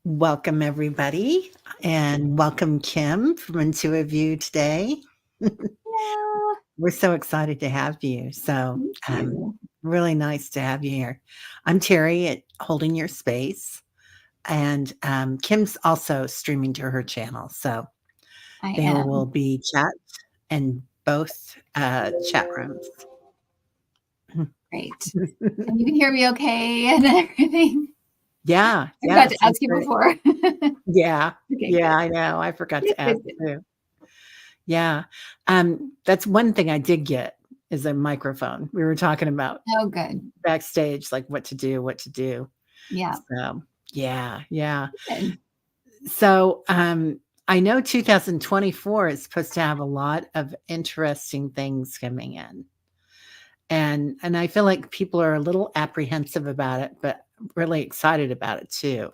Welcome, everybody, and welcome, Kim, from Intuitive View today. Yeah, We're so excited to have you. So, me too. really nice to have you here. I'm Terry at Holding Your Space, and Kim's also streaming to her channel. So, I there will am. be chat in both chat rooms. Great. And you can hear me okay and everything? Yeah, I yeah, forgot it to ask sounds you great. before. Yeah, Okay, yeah, good. I know. I forgot Good, to ask good, good. too. Yeah. That's one thing I did get is a microphone. We were talking about Oh, good. backstage, like what to do, what to do. Yeah, So, yeah, yeah. good. So, I know 2024 is supposed to have a lot of interesting things coming in. And I feel like people are a little apprehensive about it, but really excited about it too.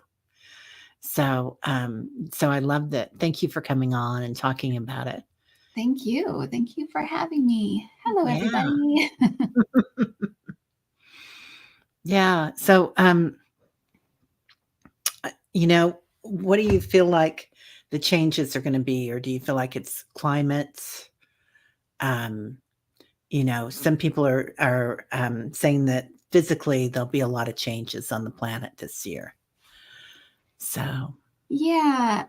So I love that. Thank you for coming on and talking about it. Thank you. Thank you for having me. Hello, Yeah. everybody. Yeah. So, what do you feel like the changes are going to be, or do you feel like it's climate? Um, some people are saying that physically there'll be a lot of changes on the planet this year. So, Yeah.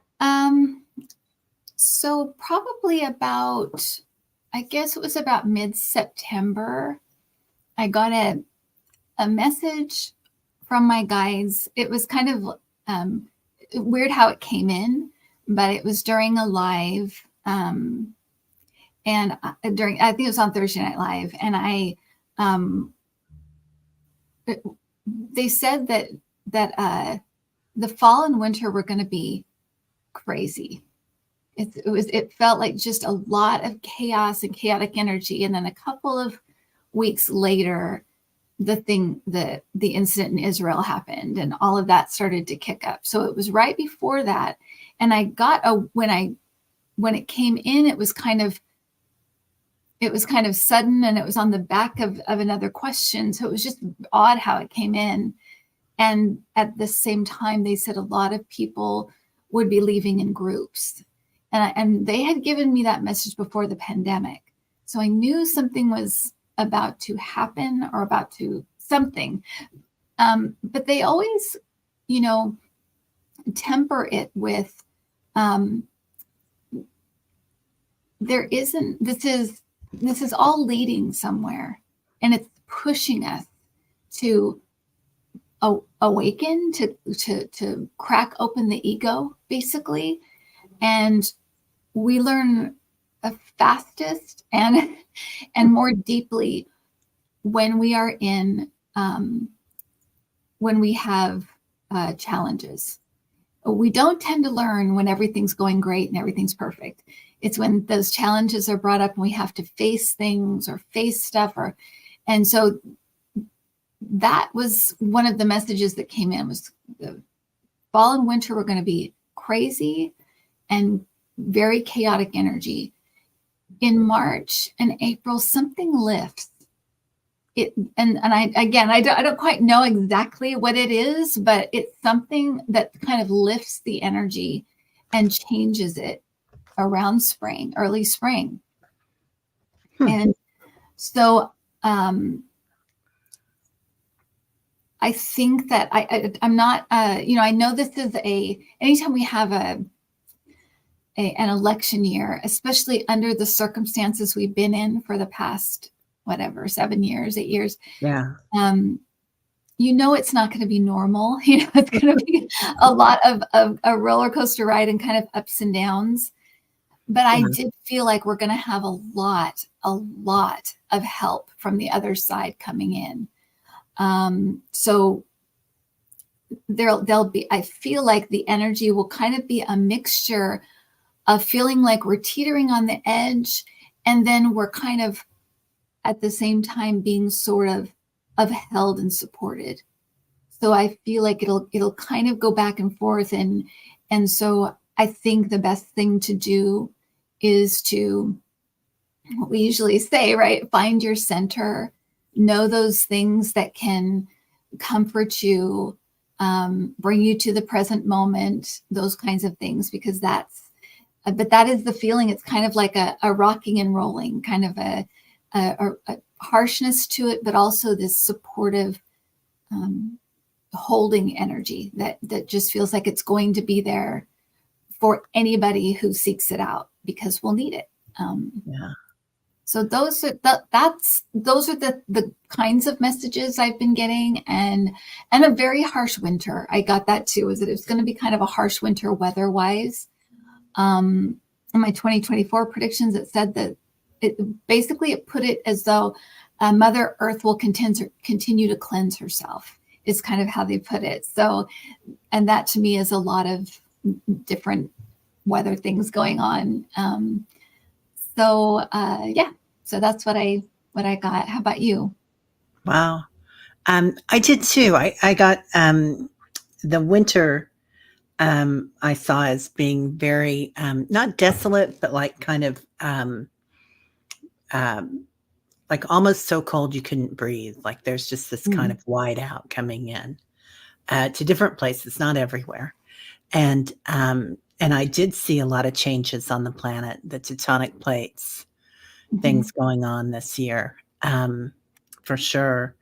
So probably about, I guess it was about mid-September, I got a message from my guides. It was kind of weird how it came in, but it was during a live, and during, I think it was on Thursday Night Live, and um, they said that the fall and winter were going to be crazy. It felt like just a lot of chaos and chaotic energy, and then a couple of weeks later, the incident in Israel happened, and all of that started to kick up. So it was right before that, and I got a when it came in, it was kind of sudden, and it was on the back of another question. So it was just odd how it came in. And at the same time, they said a lot of people would be leaving in groups. And they had given me that message before the pandemic. So I knew something was about to happen or about to something. But they always, you know, temper it with um, there isn't, this is all leading somewhere, and it's pushing us to awaken, to crack open the ego, basically. And we learn fastest and more deeply when we are in when we have challenges. We don't tend to learn when everything's going great and everything's perfect. It's when those challenges are brought up and we have to face things or face stuff, and so that was one of the messages that came in, was the fall and winter were going to be crazy and very chaotic energy. In March and April, something lifts. I don't quite know exactly what it is, but it's something that kind of lifts the energy and changes it around spring, early spring. hmm, And so I think that I'm not, I know this is anytime we have an election year, especially under the circumstances we've been in for the past, whatever, 7 years, 8 years, yeah. it's not going to be normal. It's going to be a lot of a roller coaster ride and kind of ups and downs. But I Yeah. did feel like we're going to have a lot of help from the other side coming in. So there'll be, I feel like the energy will kind of be a mixture of feeling like we're teetering on the edge, and then we're kind of at the same time being sort of upheld and supported. So I feel like it'll kind of go back and forth, and so I think the best thing to do is to, what we usually say, right? Find your center, know those things that can comfort you, bring you to the present moment, those kinds of things, because but that is the feeling. It's kind of like a rocking and rolling, kind of a harshness to it, but also this supportive, holding energy that just feels like it's going to be there for anybody who seeks it out, because we'll need it. Yeah. So those are the kinds of messages I've been getting, and a very harsh winter. I got that too, is that it's going to be kind of a harsh winter weather-wise. In my 2024 predictions, it said that it put it as though Mother Earth will continue to cleanse herself, is kind of how they put it. So, and that to me is a lot of different weather things going on. So that's what I got. How about you? Wow. I did too. I got the winter. I saw as being very not desolate, but like kind of um, like almost so cold you couldn't breathe. Like there's just this kind Mm. of wide out coming in to different places, not everywhere. And I did see a lot of changes on the planet, the tectonic plates, Mhm. things going on this year, for sure.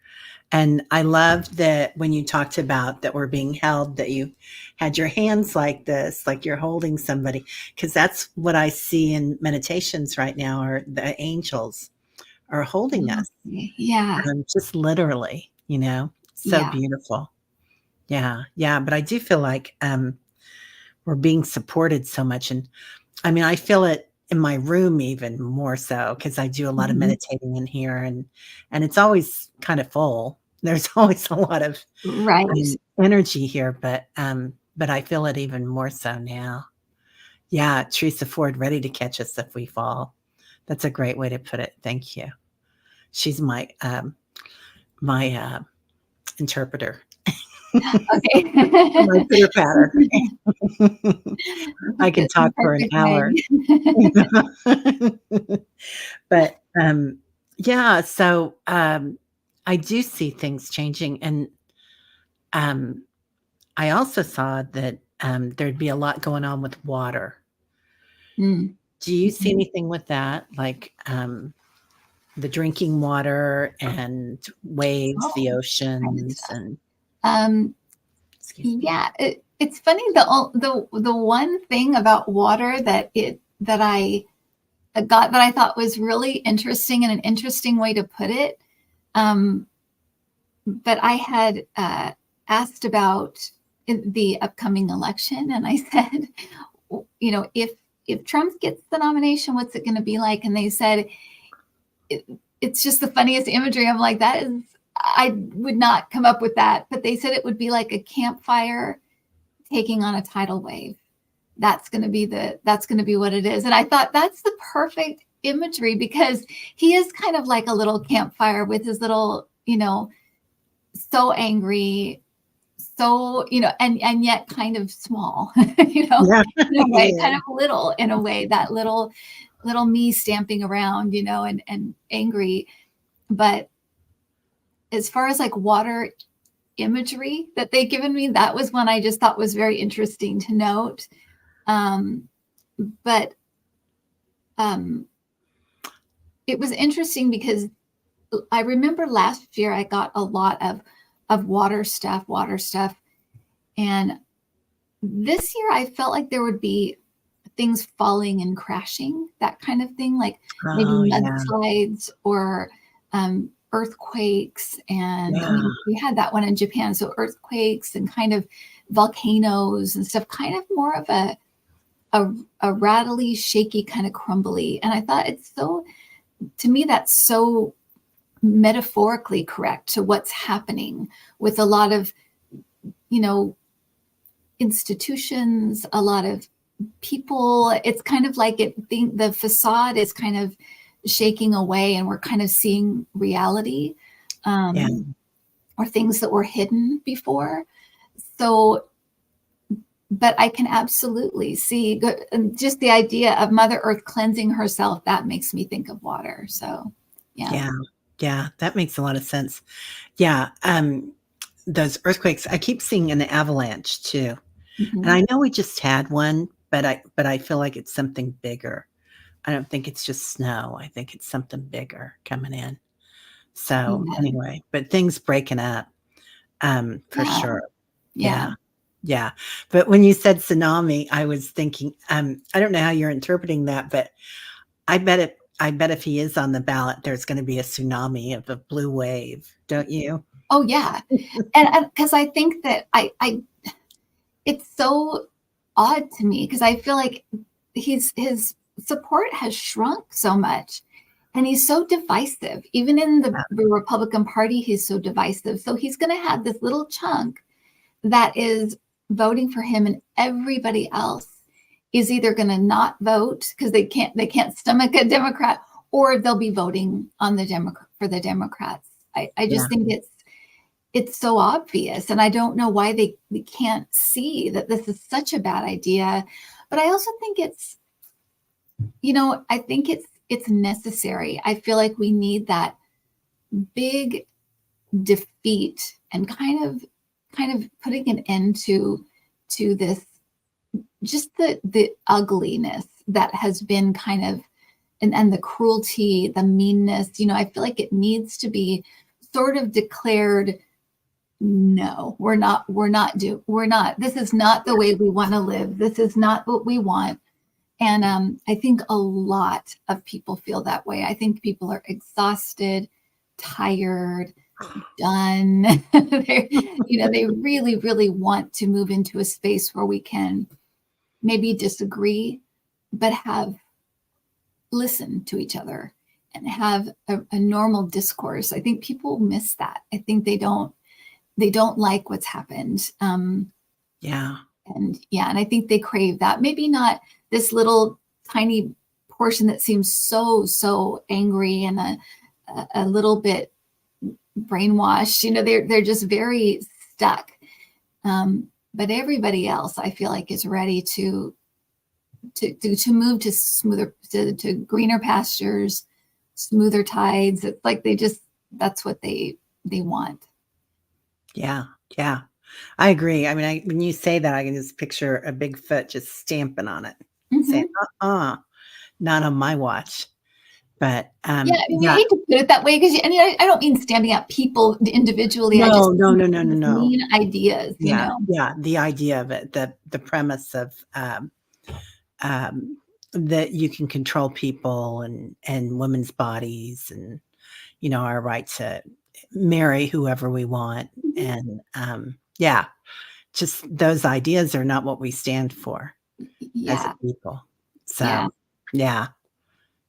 And I loved that when you talked about that we're being held, that you had your hands like this, like you're holding somebody, because that's what I see in meditations right now, are the angels are holding us, Okay. Yeah. just literally, so Yeah. beautiful. Yeah, yeah. But I do feel like we're being supported so much. And I mean, I feel it in my room even more so because I do a lot of Mhm. meditating in here, and it's always kind of full. There's always a lot of Right. energy here, but I feel it even more so now. Yeah, Teresa Ford, ready to catch us if we fall. That's a great way to put it. Thank you. She's my interpreter, Okay. my pitter patter. I Put can it in talk a for an perfect hour. way. But yeah, so I do see things changing, and um, I also saw that there'd be a lot going on with water. Mm. Do you see Mhm. anything with that, like the drinking water and waves, the Oh, kind of oceans, stuff. and Um, excuse me. yeah, it's funny. The one thing about water that I got, that I thought was really interesting, and an interesting way to put it. Um, but I had asked about the upcoming election, and I said, if Trump gets the nomination, what's it going to be like? And they said, it, it's just the funniest imagery. I'm like, that is, I would not come up with that. But they said it would be like a campfire taking on a tidal wave. That's going to be what it is. And I thought that's the perfect imagery, because he is kind of like a little campfire with his little, so angry, so, and yet kind of small, Yeah, in a way, yeah, kind of little, in a way, that little me stamping around, and angry. But as far as like water imagery that they given me, that was one I just thought was very interesting to note. Um, but um, it was interesting because I remember last year I got a lot of water stuff, and this year I felt like there would be things falling and crashing, that kind of thing, like maybe oh yeah, mudslides or earthquakes. And I yeah, mean, we had that one in Japan. So earthquakes and kind of volcanoes and stuff, kind of more of a, a rattly, shaky, kind of crumbly. And I thought to me, that's so metaphorically correct to what's happening with a lot of, you know, institutions, a lot of people. It's kind of like the facade is kind of shaking away, and we're kind of seeing reality, yeah, or things that were hidden before. So, but I can absolutely see just the idea of Mother Earth cleansing herself. That makes me think of water. So, yeah. yeah, yeah. That makes a lot of sense. Yeah, those earthquakes, I keep seeing an avalanche too. And Mhm. I know we just had one, but I feel like it's something bigger. I don't think it's just snow. I think it's something bigger coming in. So Yeah. anyway, but things breaking up, for Yeah. sure. Yeah. Yeah. Yeah. But when you said tsunami, I was thinking, I don't know how you're interpreting that, but I bet if he is on the ballot, there's gonna be a tsunami of a blue wave, don't you? Oh, yeah. And because I think that it's so odd to me because I feel like his support has shrunk so much, and he's so divisive. Even in Yeah. the Republican Party, he's so divisive. So he's going to have this little chunk that is voting for him, and everybody else is either going to not vote because they can't stomach a Democrat, or they'll be voting on the Democrat for the Democrats. I Yeah. just think it's so obvious, and I don't know why they can't see that this is such a bad idea. But I also think I think it's necessary. I feel like we need that big defeat and kind of putting an end to this, just the ugliness that has been kind of, and the cruelty, the meanness. I feel like it needs to be sort of declared, no, we're not, this is not the way we want to live. This is not what we want. And I think a lot of people feel that way. I think people are exhausted, tired, done. They really, really want to move into a space where we can maybe disagree, but listen to each other and have a normal discourse. I think people miss that. I think they don't like what's happened. Yeah. And I think they crave that. Maybe not this little tiny portion that seems so angry and a little bit brainwashed. They're just very stuck. But everybody else, I feel like, is ready to move to smoother, to greener pastures, smoother tides. It's like that's what they want. Yeah. Yeah. I agree. I mean, when you say that, I can just picture a big foot just stamping on it, saying, Hmm. "Uh-uh, not on my watch." But, Yeah, I mean, I yeah. hate to put it that way because I don't mean stamping out people individually. I just No, no, mean no, no, no, no. mean ideas. Yeah, yeah, the idea of it, the premise of, um, that you can control people and women's bodies and, our right to marry whoever we want, Mhm. and, yeah, just those ideas are not what we stand for as a Yeah, people. yeah. So, yeah,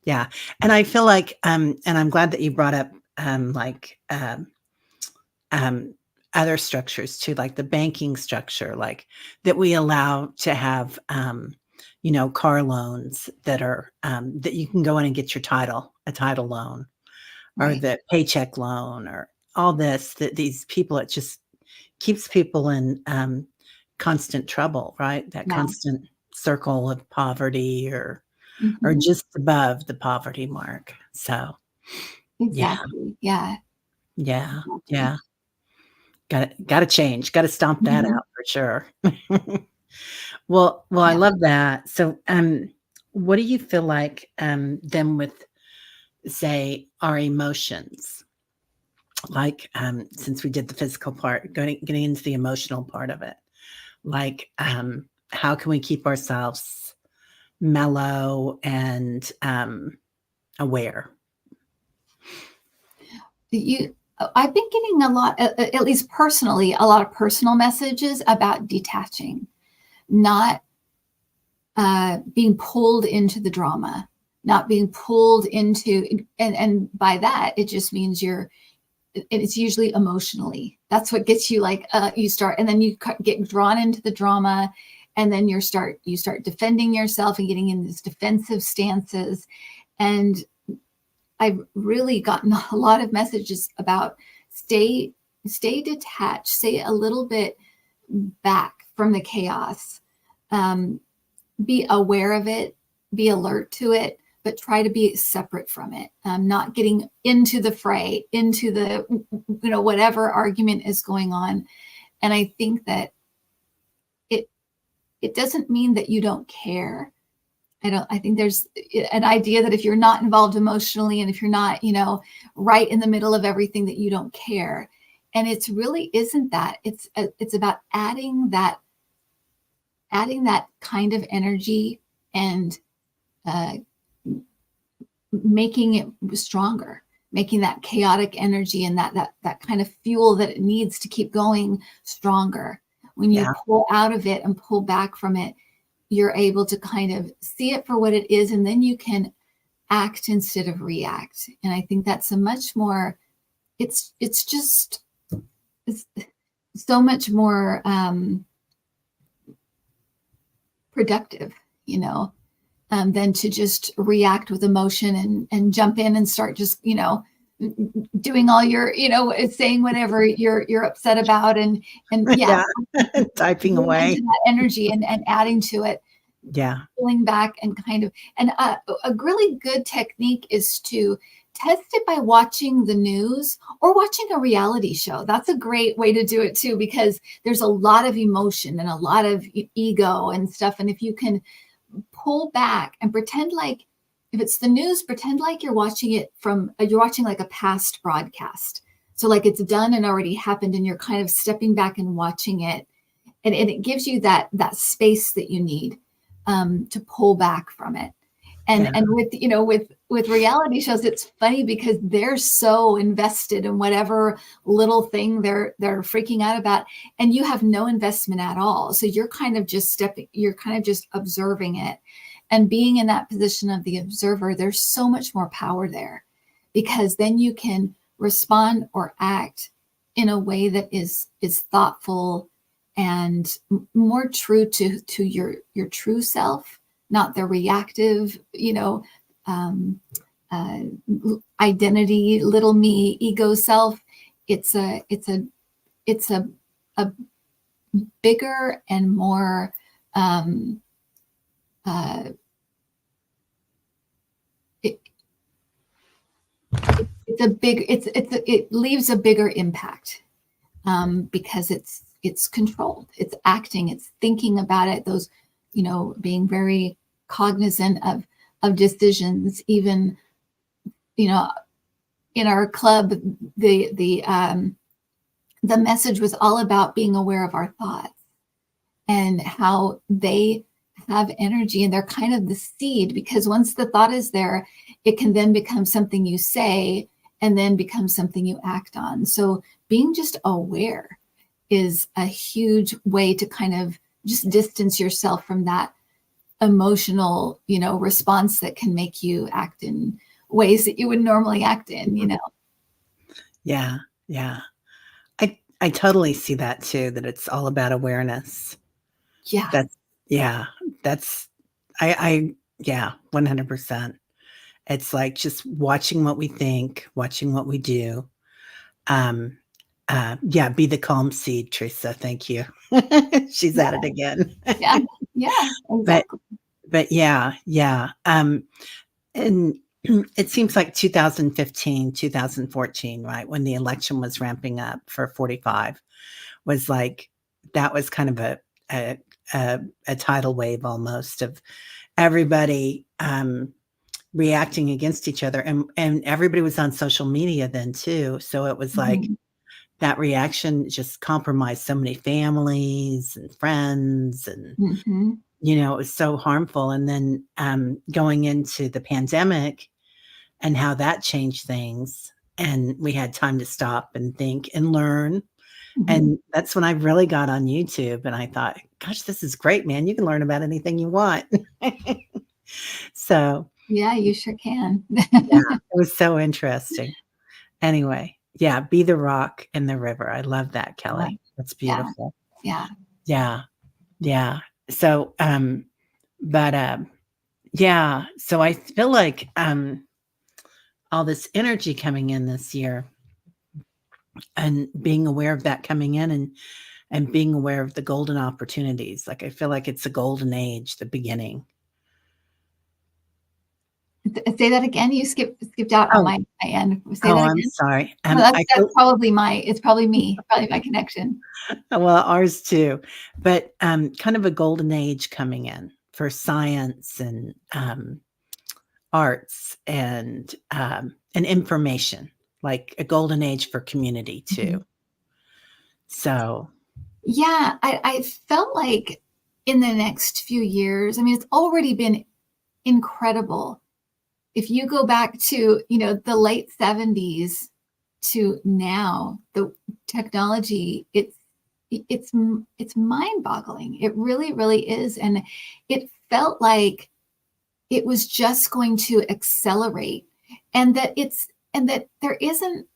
yeah, and I feel like, and I'm glad that you brought up, like, um, other structures too, like the banking structure, like that we allow to have, car loans that are, that you can go in and get your a title loan, or Right. the paycheck loan, or all this, that these people, it just keeps people in, constant trouble, right? That Yeah. constant circle of poverty, or Hmm. just above the poverty mark. So, yeah, Exactly. Yeah. yeah, Exactly. yeah. Gotta change, gotta stomp that Mhm. out for sure. Well, I Yeah. love that. So, what do you feel like, then with, say, our emotions? Like, since we did the physical part, getting into the emotional part of it. Like, how can we keep ourselves mellow and, aware? I've been getting a lot, at least personally, a lot of personal messages about detaching, not being pulled into the drama, not being pulled into, and by that, it just means it's usually emotionally. That's what gets you, like, you start, and then you get drawn into the drama, and then you start defending yourself and getting in these defensive stances. And I've really gotten a lot of messages about stay stay detached, stay a little bit back from the chaos. Um, be aware of it, be alert to it, but try to be separate from it, not getting into the fray, into the, whatever argument is going on. And I think that it doesn't mean that you don't care. I think there's an idea that if you're not involved emotionally and if you're not, right in the middle of everything, that you don't care. And it's really isn't that. It's about adding that kind of energy and making it stronger, making that chaotic energy and that kind of fuel that it needs to keep going stronger. When you pull out of it and pull back from it, you're able to kind of see it for what it is, and then you can act instead of react. And I think that's a much more, it's so much more productive, than to just react with emotion and jump in and start just, doing all your, saying whatever you're upset about and typing away that energy and adding to it. Pulling back and kind of, and a really good technique is to test it by watching the news or watching a reality show. That's a great way to do it too, because there's a lot of emotion and a lot of ego and stuff. And if you can pull back and pretend like, if it's the news, pretend like you're watching like a past broadcast. So like it's done and already happened, and you're kind of stepping back and watching it. And it gives you that space that you need to pull back from it. And with reality shows, it's funny because they're so invested in whatever little thing they're freaking out about, and you have no investment at all. So you're kind of just observing it. And being in that position of the observer, there's so much more power there, because then you can respond or act in a way that is thoughtful and more true to your true self, not the reactive, identity, little me, ego self. It's a bigger and more it leaves a bigger impact, because it's controlled, it's acting, it's thinking about it, those, being very cognizant of decisions. Even, in our club, the message was all about being aware of our thoughts and how they have energy, and they're kind of the seed, because once the thought is there, it can then become something you say and then become something you act on. So being just aware is a huge way to kind of just distance yourself from that emotional, response that can make you act in ways that you would normally act in, Yeah. I totally see that too, that it's all about awareness. Yeah. That's I 100%. It's like just watching what we think, watching what we do. Be the calm seed, Teresa. Thank you. She's at it again. Yeah, exactly. But yeah. And it seems like 2015, 2014, right, when the election was ramping up for 45, was like, that was kind of a tidal wave almost of everybody reacting against each other, and everybody was on social media then too. So it was like that reaction just compromised so many families and friends, and it was so harmful. And then going into the pandemic and how that changed things, and we had time to stop and think and learn. And that's when I really got on YouTube, and I thought, gosh, this is great, man. You can learn about anything you want. So yeah, you sure can. it was so interesting. Anyway, be the rock in the river. I love that, Kelly. That's beautiful. Yeah. So, so I feel like all this energy coming in this year, and being aware of that coming in, and being aware of the golden opportunities. Like, I feel like it's a golden age, the beginning. Say that again. You skipped out on Oh, my end. Say oh, that I'm again. sorry. No, I that's feel probably it's probably me, probably my connection. well, ours too, but, kind of a golden age coming in for science and, arts and information, like a golden age for community Mhm. too. So, Yeah, I felt like in the next few years, I mean, it's already been incredible. If you go back to, the late 70s to now, the technology, it's mind-boggling. It really, really is. And it felt like it was just going to accelerate, and that there isn't,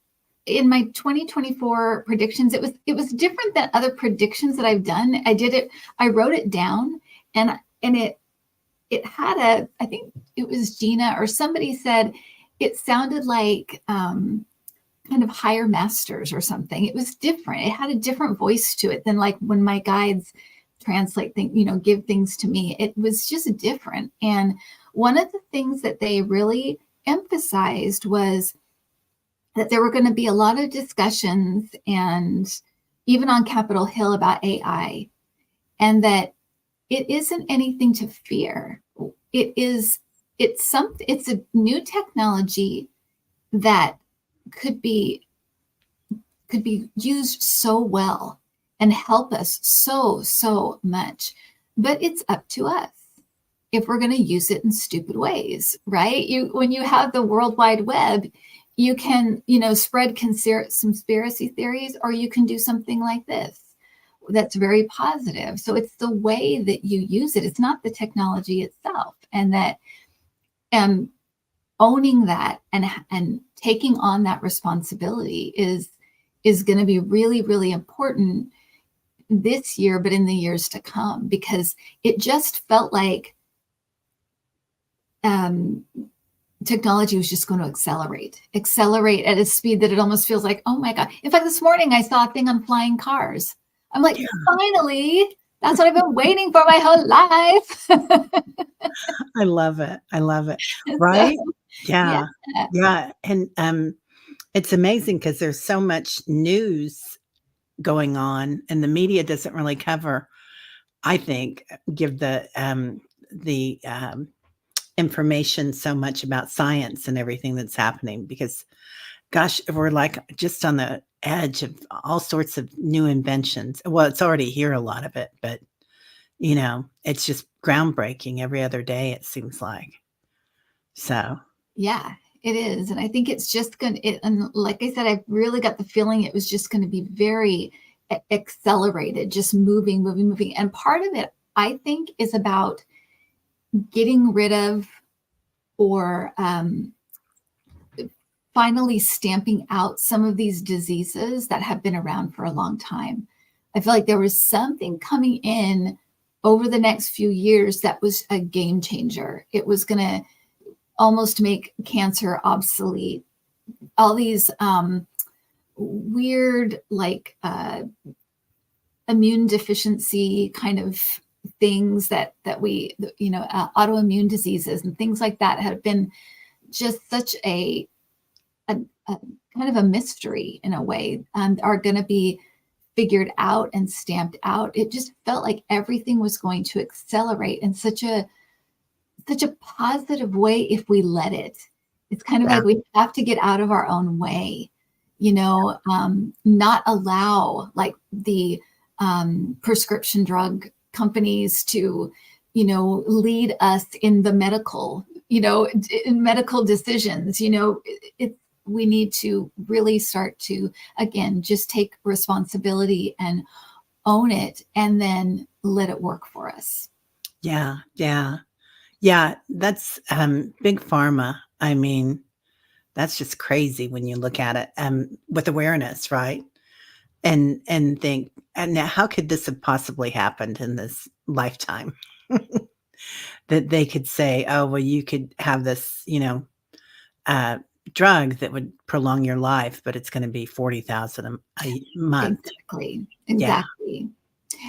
in my 2024 predictions, it was different than other predictions that I've done. I wrote it down, and it had I think it was Gina or somebody said it sounded like kind of higher masters or something. It was different. It had a different voice to it than like when my guides translate things, give things to me. It was just different. And one of the things that they really emphasized was that there were going to be a lot of discussions, and even on Capitol Hill, about AI, and that it isn't anything to fear. It's a new technology that could be used so well and help us so much. But it's up to us if we're going to use it in stupid ways, right? When you have the World Wide Web, you can, spread conspiracy theories, or you can do something like this that's very positive. So it's the way that you use it. It's not the technology itself. And that owning that and taking on that responsibility is going to be really, really important this year, but in the years to come, because it just felt like technology was just going to accelerate at a speed that it almost feels like, oh my God. In fact, this morning I saw a thing on flying cars. I'm like, yeah, finally, that's what I've been waiting for my whole life. I love it. I love it. So, Right? yeah, Yeah. Yeah, and, it's amazing because there's so much news going on, and the media doesn't really cover, I think, give the information so much about science and everything that's happening because, gosh, we're, like, just on the edge of all sorts of new inventions. Well, it's already here, a lot of it, but, it's just groundbreaking every other day, it seems like. So, yeah, it is. And I think it's just and like I said, I've really got the feeling it was just going to be very accelerated, just moving. And part of it, I think, is about getting rid of, or finally stamping out some of these diseases that have been around for a long time. I feel like there was something coming in over the next few years that was a game changer. It was going to almost make cancer obsolete. All these weird, like immune deficiency kind of things that we, autoimmune diseases and things like that have been just such a kind of a mystery in a way, are going to be figured out and stamped out. It just felt like everything was going to accelerate in such a positive way if we let it. It's kind of yeah, like we have to get out of our own way, not allow like the prescription drug companies to, lead us in the in medical decisions. We need to really start to, again, just take responsibility and own it, and then let it work for us. yeah, yeah. Yeah, that's, big pharma. I mean, that's just crazy when you look at it, with awareness, right? And think, "And now how could this have possibly happened in this lifetime?" That they could say, "Oh, well, you could have this, uh, drug that would prolong your life, but it's gonna be 40,000 a month." Exactly. Yeah, Exactly.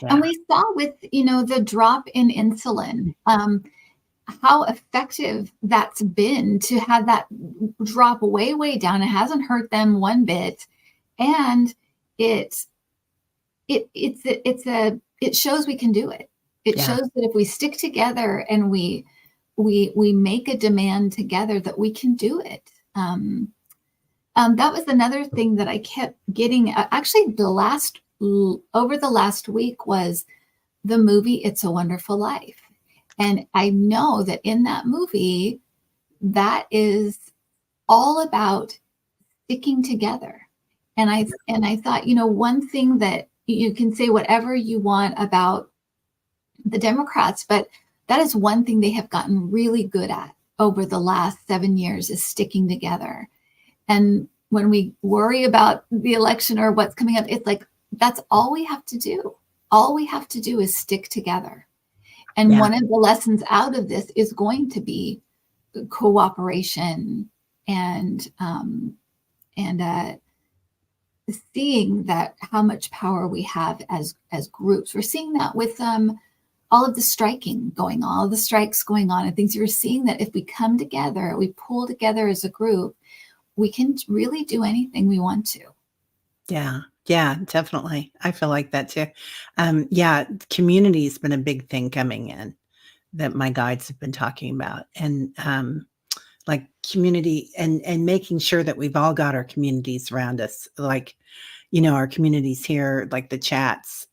And yeah, we saw with, the drop in insulin, how effective that's been to have that drop way, way down. It hasn't hurt them one bit. And it it shows we can do it. It Yeah. shows that if we stick together and we make a demand together, that we can do it. That was another thing that I kept getting. Actually, over the last week was the movie "It's a Wonderful Life," and I know that in that movie, that is all about sticking together. And I thought, one thing that you can say whatever you want about the Democrats, but that is one thing they have gotten really good at over the last 7 years is sticking together. And when we worry about the election or what's coming up, it's like that's all we have to do. All we have to do is stick together. And Yeah. one of the lessons out of this is going to be cooperation and seeing that how much power we have as groups. We're seeing that with all of the striking going on, all of the strikes going on, and things. You're seeing that if we come together, we pull together as a group, we can really do anything we want to. Yeah. Yeah, definitely. I feel like that too. Yeah, community's been a big thing coming in that my guides have been talking about. And like community and making sure that we've all got our communities around us. Like, our communities here, like the chats,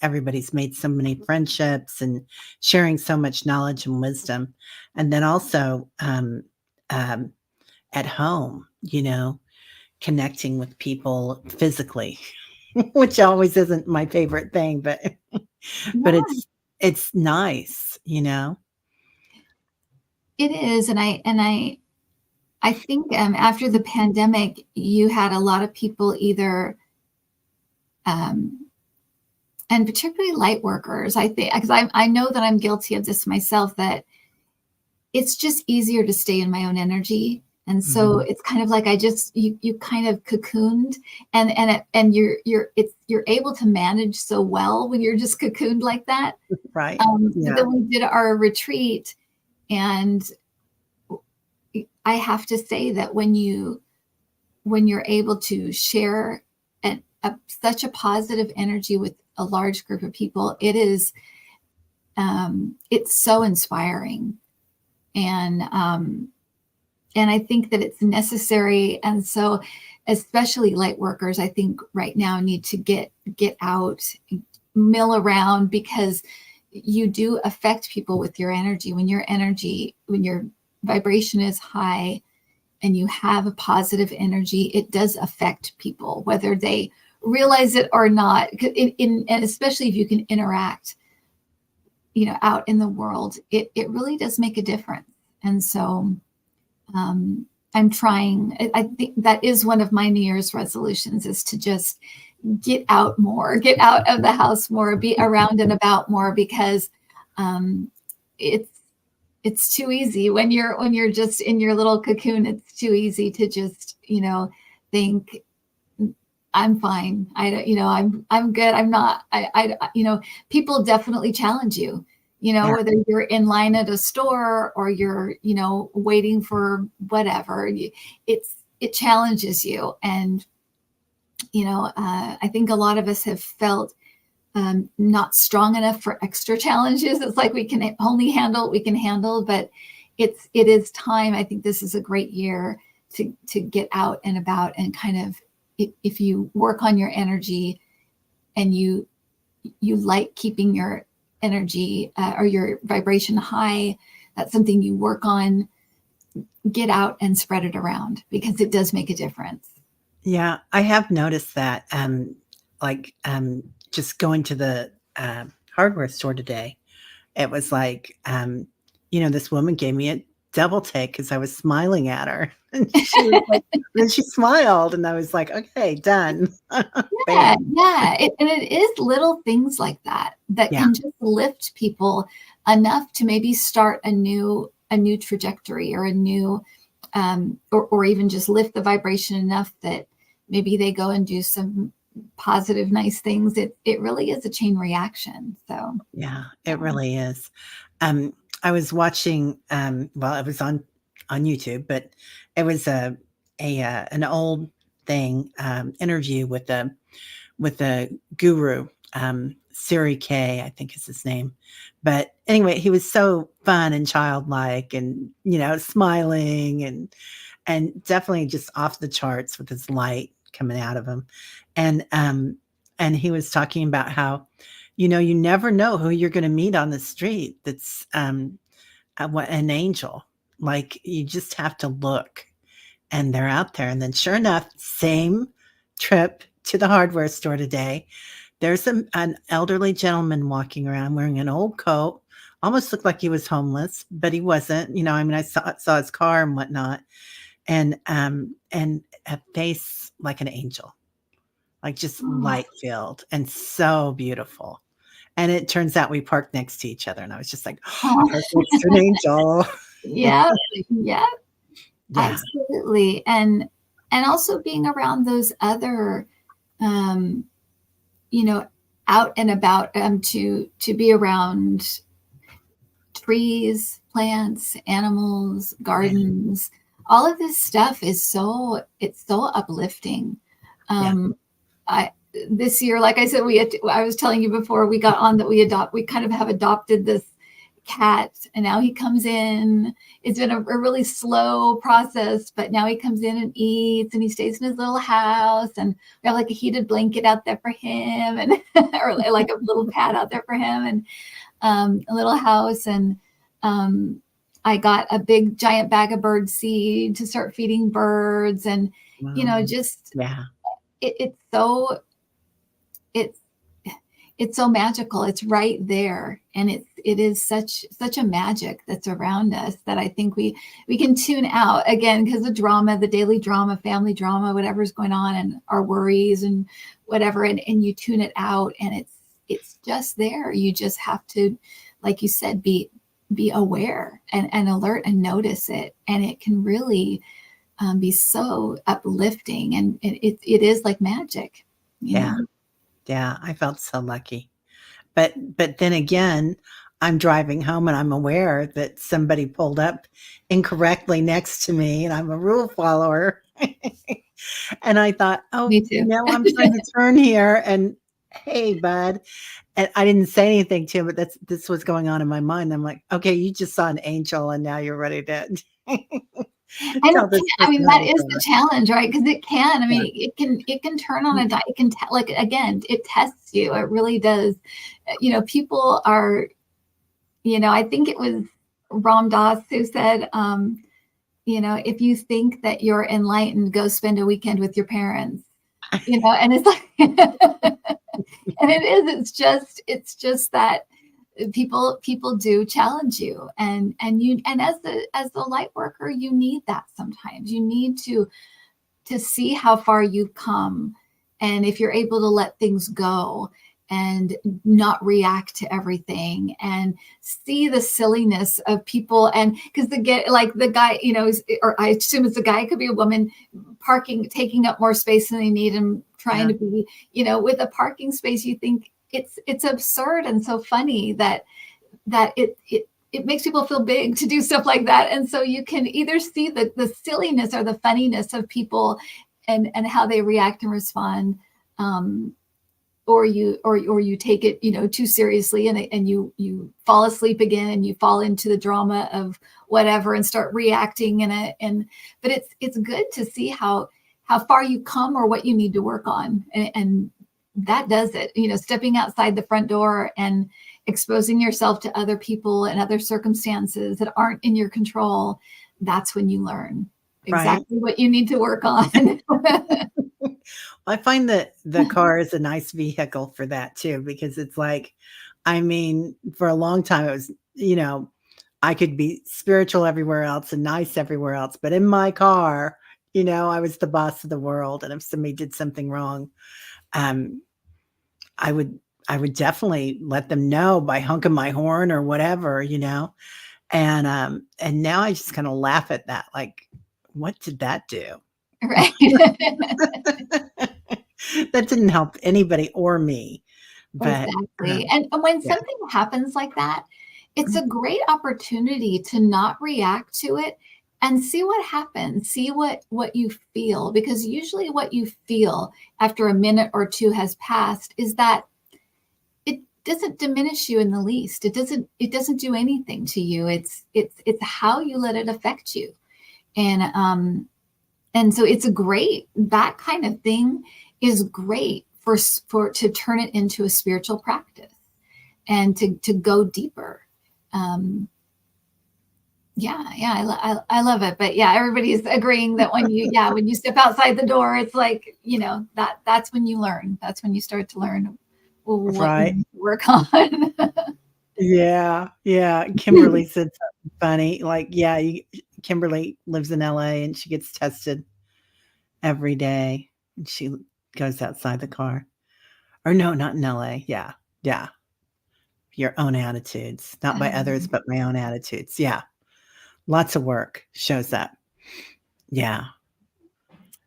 everybody's made so many friendships and sharing so much knowledge and wisdom. And then also um, at home, connecting with people physically, which always isn't my favorite thing, but but Yeah, it's nice. it is, and I think after the pandemic, you had a lot of people either, um, and particularly light workers. I think because I know that I'm guilty of this myself. That it's just easier to stay in my own energy. And so Mhm. it's kind of like you kind of cocooned and you're able to manage so well when you're just cocooned like that. Right. But Yeah. then we did our retreat, and I have to say that when you're able to share such a positive energy with a large group of people, it's so inspiring. And um, and I think that it's necessary. And so, especially light workers, I think right now need to get out, mill around, because you do affect people with your energy. When your vibration is high and you have a positive energy, it does affect people, whether they realize it or not. And especially if you can interact, out in the world, it really does make a difference. And so um, I'm trying. I think that is one of my New Year's resolutions, is to just get out more, get out of the house more, be around and about more, because um, it's too easy when you're just in your little cocoon. It's too easy to just think I'm fine. I don't, I'm good. I'm not. People definitely challenge you. Yeah. Whether you're in line at a store or you're, waiting for whatever, it challenges you. And I think a lot of us have felt not strong enough for extra challenges. It's like we can only handle what we can handle, but it is time. I think this is a great year to get out and about and kind of, if you work on your energy and you like keeping your energy or your vibration high, that's something you work on. Get out and spread it around, because it does make a difference. Yeah, I have noticed that, like, just going to the, hardware store today, it was like, this woman gave me a double take because I was smiling at her, and she was like then she smiled, and I was like, "Okay, done." Yeah, Bam. yeah, and it is little things like that that Yeah, can just lift people enough to maybe start a new trajectory, or a new or even just lift the vibration enough that maybe they go and do some positive, nice things. It really is a chain reaction. So yeah, it yeah. really is. Um, I was watching, well, it was on YouTube, but it was an old thing, interview with a guru, Siri K, I think is his name. But anyway, he was so fun and childlike and, smiling and definitely just off the charts with his light coming out of him. And and he was talking about how, you never know who you're going to meet on the street that's an angel. Like you just have to look and they're out there. And then sure enough, same trip to the hardware store today. There's an elderly gentleman walking around wearing an old coat, almost looked like he was homeless, but he wasn't. I mean, I saw his car and whatnot, and a face like an angel, like just Oh, light filled and so beautiful. And it turns out we parked next to each other, and I was just like, oh, parked next to an angel. yeah, yeah, Yeah, absolutely. And also being around those other, um, you know, out and about, to be around trees, plants, animals, yeah, gardens. All of this stuff is it's so uplifting. yeah. Um, I This year, like I said, I was telling you before we got on that we kind of have adopted this cat, and now he comes in. It's been a really slow process, but now he comes in and eats, and he stays in his little house, and we have like a heated blanket out there for him, and or like a little pad out there for him, and a little house. And um, I got a big giant bag of bird seed to start feeding birds, and Wow. just Yeah, it's so it's it's so magical. It's right there, and it is such a magic that's around us that I think we can tune out again, because the drama, the daily drama, family drama, whatever's going on, and our worries and whatever, and you tune it out, and it's just there. You just have to, like you said, be aware and alert and notice it, and it can really be so uplifting, and it is like magic, you yeah, know. yeah. I felt so lucky. But then again, I'm driving home and I'm aware that somebody pulled up incorrectly next to me, and I'm a rule follower. And I thought, "Oh, Me too. I'm trying to turn here, and hey, bud." And I didn't say anything to him, but this was going on in my mind. I'm like, "Okay, you just saw an angel and now you're ready to And tell it this can, I person mean, how that to is do the it." challenge, right? Because it can, I Yeah. mean, it can turn on a dime. It can like, again, it tests you. It really does. People are, I think it was Ram Dass who said, if you think that you're enlightened, go spend a weekend with your parents. And it's like, and it is. It's just that people do challenge you, and as the light worker, you need that sometimes. You need to see how far you've come, and if you're able to let things go and not react to everything, and see the silliness of people. And because the guy, or I assume it's a guy, it could be a woman, parking, taking up more space than they need, and trying Yeah, to be, with a parking space. You think it's absurd and so funny that it makes people feel big to do stuff like that. And so you can either see the silliness or the funniness of people, and how they react and respond, um, or you take it, too seriously, and you fall asleep again, and you fall into the drama of whatever and start reacting in it. But it's good to see how far you come, or what you need to work on, and that does it. Stepping outside the front door and exposing yourself to other people and other circumstances that aren't in your control. That's when you learn right. exactly what you need to work on. I find that the car is a nice vehicle for that too, because it's like, I mean, for a long time, it was, I could be spiritual everywhere else and nice everywhere else, but in my car, I was the boss of the world. And if somebody did something wrong, um, I would, I would definitely let them know by honking my horn or whatever. And now I just kind of laugh at that. Like, what did that do? Right. That didn't help anybody or me, but, Exactly. And when yeah, something happens like that, it's a great opportunity to not react to it and see what happens, see what you feel, because usually what you feel after a minute or two has passed is that it doesn't diminish you in the least. It doesn't do anything to you. It's how you let it affect you. And so it's a great, that kind of thing is great for to turn it into a spiritual practice and to go deeper. I love it. But yeah, everybody's agreeing that when you step outside the door, it's like, that's when you learn. That's when you start to learn what you Right. need to work on. Yeah. Yeah. Kimberly said something funny. Like, yeah, Kimberly lives in LA and she gets tested every day and she goes outside the car. Or no, not in LA. Yeah. Yeah. Your own attitudes, not by others, but my own attitudes. Yeah. Lots of work shows up. Yeah.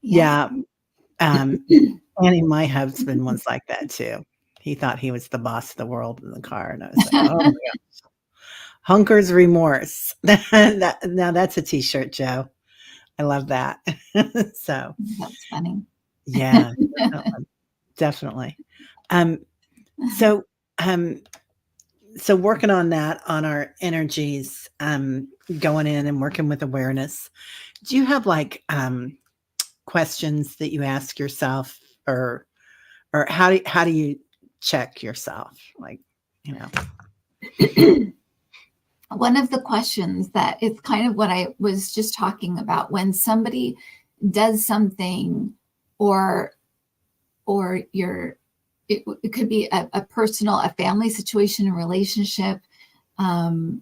Yeah. Yeah. Annie, my husband was like that too. He thought he was the boss of the world in the car, and I was like, "Oh my god, hunker's remorse." Now that's a T-shirt, Joe. I love that. So, That's funny. yeah, definitely, definitely. Um, so, um, so working on that, on our energies, going in and working with awareness. Do you have questions that you ask yourself, or how do you check yourself? Like, you know. One of the questions that it's kind of what I was just talking about, when somebody does something, or it could be a personal, a family situation, a relationship, to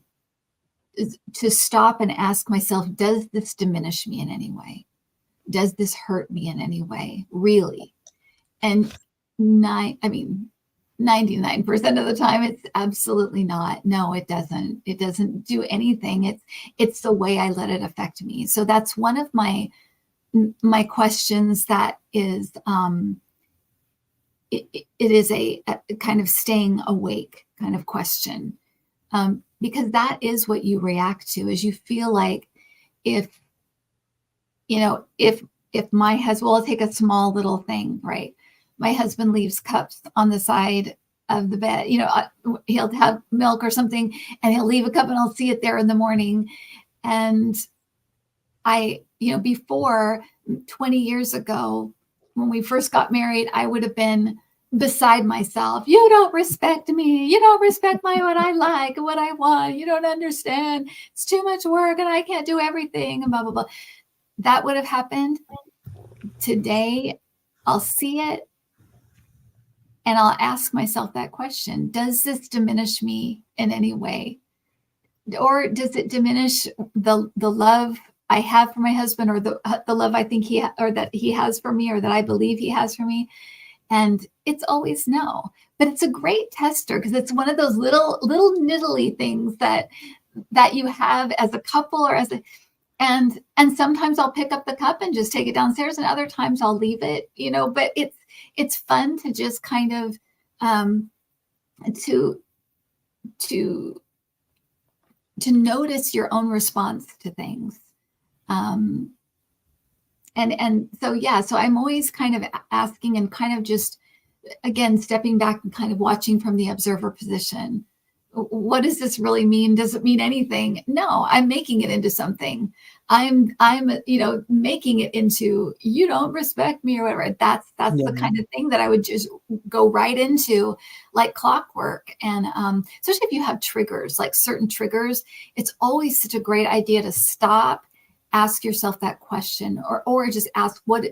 stop and ask myself, does this diminish me in any way? Does this hurt me in any way? Really? And 99% of the time, it's absolutely not. No, it doesn't. It doesn't do anything. It's the way I let it affect me. So that's one of my questions. That is, it is a kind of staying awake kind of question, because that is what you react to. Is you feel like, if my husband, well, I'll take a small little thing, right? My husband leaves cups on the side of the bed. He'll have milk or something, and he'll leave a cup, and I'll see it there in the morning. And before, 20 years ago, when we first got married, I would have been beside myself. You don't respect me. You don't respect what I like, what I want. You don't understand. It's too much work, and I can't do everything, and blah, blah, blah. That would have happened. Today, I'll see it, and I'll ask myself that question. Does this diminish me in any way? Or does it diminish the love I have for my husband, or the love I think that he has for me, or that I believe he has for me? And it's always no. But it's a great tester, because it's one of those little niddly things that you have as a couple, or as a and sometimes I'll pick up the cup and just take it downstairs, and other times I'll leave it, but it's fun to just kind of to notice your own response to things. And so I'm always kind of asking, and kind of just, again, stepping back and kind of watching from the observer position. What does this really mean? Does it mean anything? No, I'm making it into something. I'm making it into, you don't respect me, or whatever. That's the kind of thing that I would just go right into like clockwork. And especially if you have triggers, like certain triggers, it's always such a great idea to stop, ask yourself that question, or just ask, what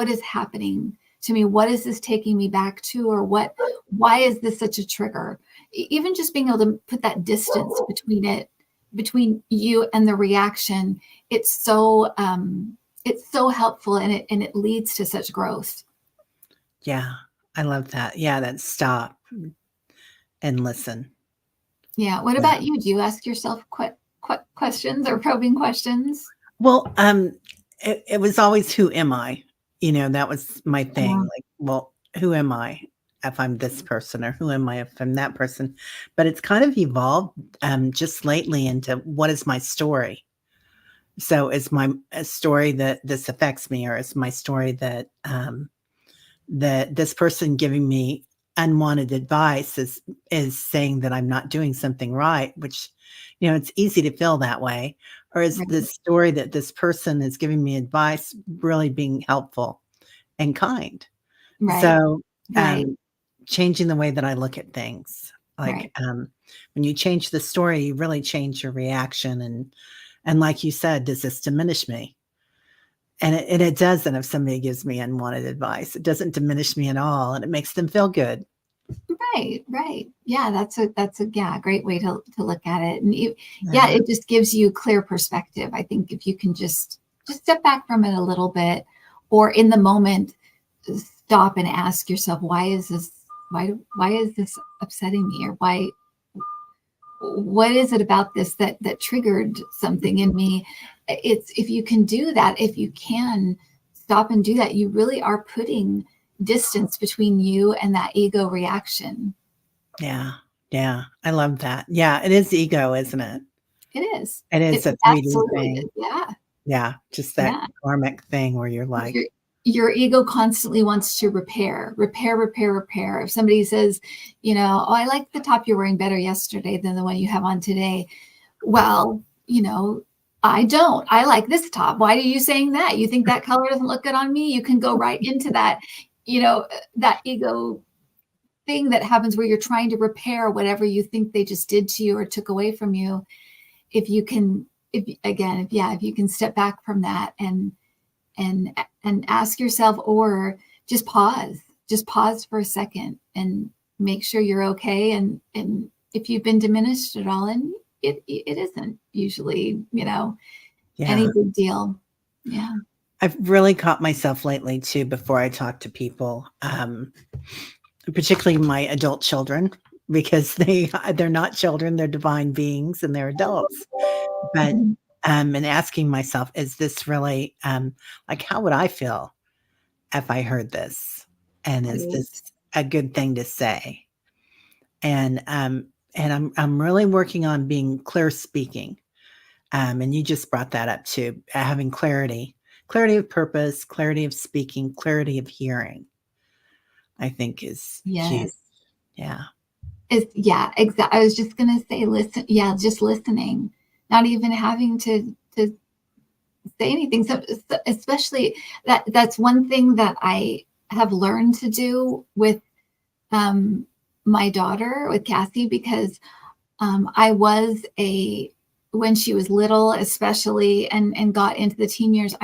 is happening to me? What is this taking me back to? Or why is this such a trigger? Even just being able to put that distance between you and the reaction, it's so helpful, and it leads to such growth. Yeah, I love that. Yeah, that stop and listen. Yeah. What about you? Do you ask yourself questions, or probing questions? Well, it was always, who am I? That was my thing. Like, well, who am I? if I'm this person, or who am I if I'm that person. But it's kind of evolved just lately into what is my story. So is my a story that this affects me, or is my story that that this person giving me unwanted advice is saying that I'm not doing something right, which, it's easy to feel that way. Or is Right. this story that this person is giving me advice really being helpful and kind? Right. So, Right. um, changing the way that I look at things, like, Right. when you change the story, you really change your reaction, and like you said, does this diminish me? And it doesn't if somebody gives me unwanted advice. It doesn't diminish me at all, and it makes them feel good. Right, right. Yeah, that's a yeah, great way to look at it. And yeah, Yeah. it just gives you clear perspective. I think if you can just step back from it a little bit, or in the moment, stop and ask yourself, why is this upsetting me? Or why what is it about this that triggered something in me? It's if you can do that, if you can stop and do that, you really are putting distance between you and that ego reaction. Yeah. Yeah. I love that. Yeah, it is ego, isn't it? It is. It is It a 3D absolutely thing. is. Yeah. Yeah, just that Yeah. karmic thing where you're Your like, your ego constantly wants to repair, repair, repair, repair. If somebody says, oh, I like the top you're wearing better yesterday than the one you have on today. Well, I don't. I like this top. Why are you saying that? You think that color doesn't look good on me? You can go right into that, that ego thing that happens where you're trying to repair whatever you think they just did to you or took away from you. If you can, if you can step back from that and and ask yourself, or just pause for a second and make sure you're okay. And if you've been diminished at all, and it isn't usually, any yeah. big deal. Yeah. I've really caught myself lately too before I talk to people, particularly my adult children, because they're not children, they're divine beings and they're adults. But, Mhm. and asking myself, is this really, like, how would I feel if I heard this? And is Right. this a good thing to say? And I'm really working on being clear speaking. And you just brought that up too, having clarity of purpose, clarity of speaking, clarity of hearing, I think is huge. Yes. Yeah. Yeah, exactly. I was just gonna say, listen. Yeah, just listening, not even having to say anything. So especially that's one thing that I have learned to do with um, my daughter, with Cassie, because I was a when she was little, especially, and got into the teen years.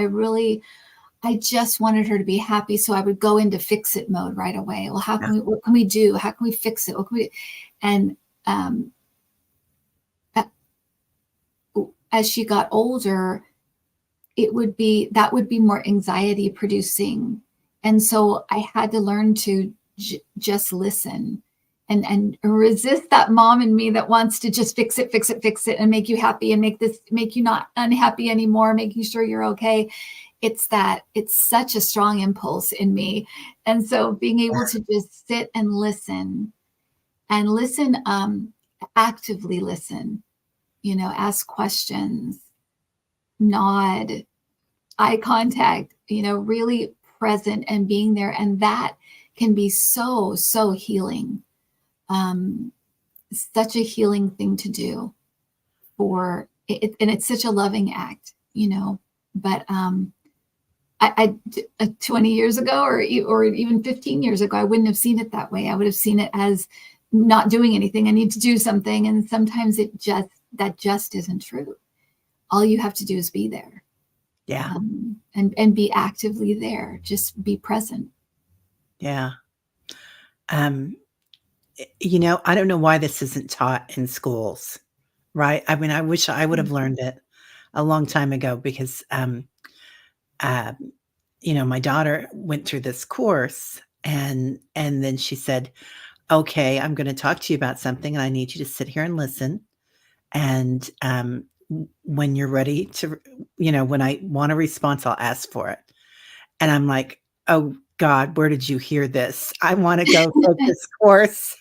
I just wanted her to be happy, so I would go into fix it mode right away. Well, Yeah. what can we do? How can we fix it? What can we? And um, as she got older, that would be more anxiety producing, and so I had to learn to just listen and resist that mom in me that wants to just fix it, fix it, fix it, and make you happy and make you not unhappy anymore, making sure you're okay. It's such a strong impulse in me, and so being able to just sit and listen, actively listen, ask questions, nod, eye contact, really present and being there. And that can be so, so healing. Um, Such a healing thing to do for it. And it's such a loving act, but, 20 years ago or even 15 years ago, I wouldn't have seen it that way. I would have seen it as not doing anything. I need to do something. And sometimes that just isn't true. All you have to do is be there. Yeah. And be actively there. Just be present. Yeah. Um, I don't know why this isn't taught in schools, right? I mean, I wish I would have learned it a long time ago because, uh, my daughter went through this course and then she said, "Okay, I'm gonna talk to you about something and I need you to sit here and listen. And, when you're ready to, when I want a response, I'll ask for it." And I'm like, "Oh God, where did you hear this? I wanna go take this course."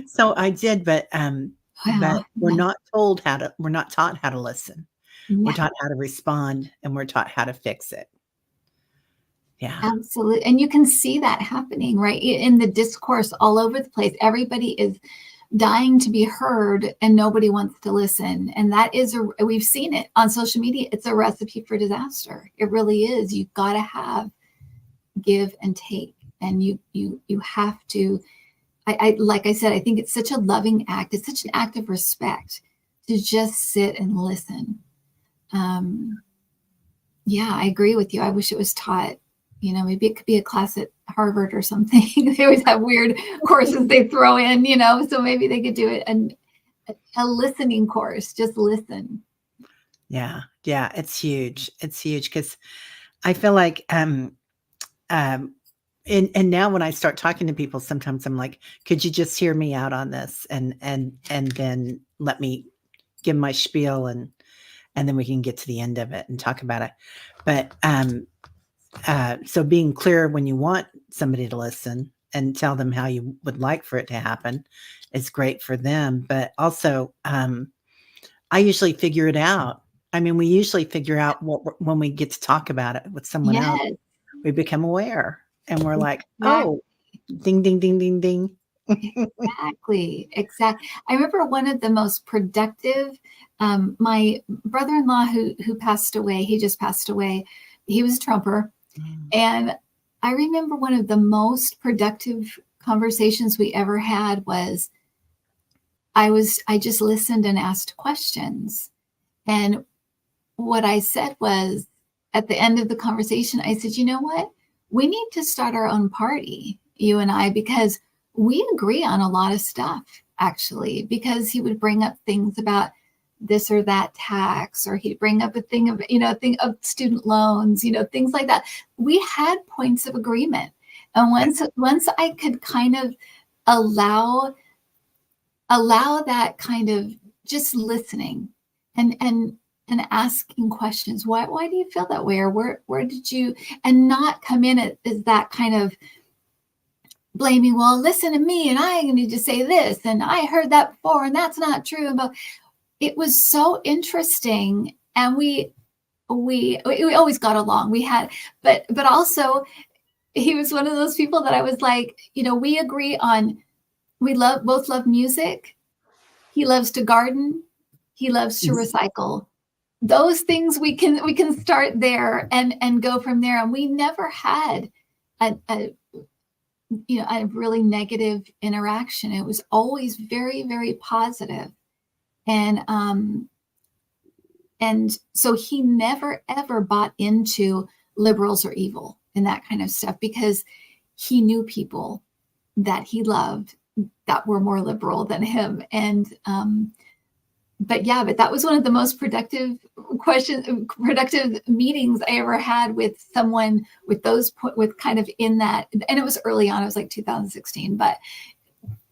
So I did, but Wow. Yeah. we're not taught how to listen. We're No. taught how to respond, and we're taught how to fix it. Yeah. Absolutely. And you can see that happening, right? In the discourse all over the place. Everybody is dying to be heard and nobody wants to listen. And that is, we've seen it on social media. It's a recipe for disaster. It really is. You've got to have give and take. And you have to, like I said, I think it's such a loving act. It's such an act of respect to just sit and listen. Um, yeah, I agree with you. I wish it was taught. Maybe it could be a class at Harvard or something. They always have weird courses they throw in, so maybe they could do it and a listening course, just listen. Yeah. Yeah, it's huge. It's huge because I feel like, um and now when I start talking to people, sometimes I'm like, "Could you just hear me out on this and then let me give my spiel and then we can get to the end of it and talk about it." But, so being clear when you want somebody to listen and tell them how you would like for it to happen is great for them, but also, I usually figure it out. I mean, we usually figure out when we get to talk about it with someone else, Yes, we become aware and we're like, exactly. "Oh, ding, ding, ding, ding, ding." Exactly. I remember one of the most productive, my brother-in-law who passed away, he just passed away. He was a Trumper. Mm. And I remember one of the most productive conversations we ever had was I just listened and asked questions. And what I said was at the end of the conversation, I said, you know what? We need to start our own party, you and I, because we agree on a lot of stuff, actually, because he would bring up things about this or that tax, or he'd bring up a thing of, thing of student loans, things like that. We had points of agreement. And Yeah, once I could kind of allow that kind of just listening and asking questions. Why do you feel that way? Or where did you, and not come in as that kind of blaming, well, listen to me and I need to say this. And I heard that before and that's not true. But it was so interesting. And we always got along. We had, but also he was one of those people that I was like, we agree on, both love music. He loves to garden. He loves to ex recycle. Those things we can start there and go from there. And we never had a a really negative interaction. It was always very, very positive. And and so he never ever bought into liberals or evil and that kind of stuff because he knew people that he loved that were more liberal than him. And but that was one of the most productive meetings I ever had with someone with with kind of in that. And it was early on, it was like 2016, but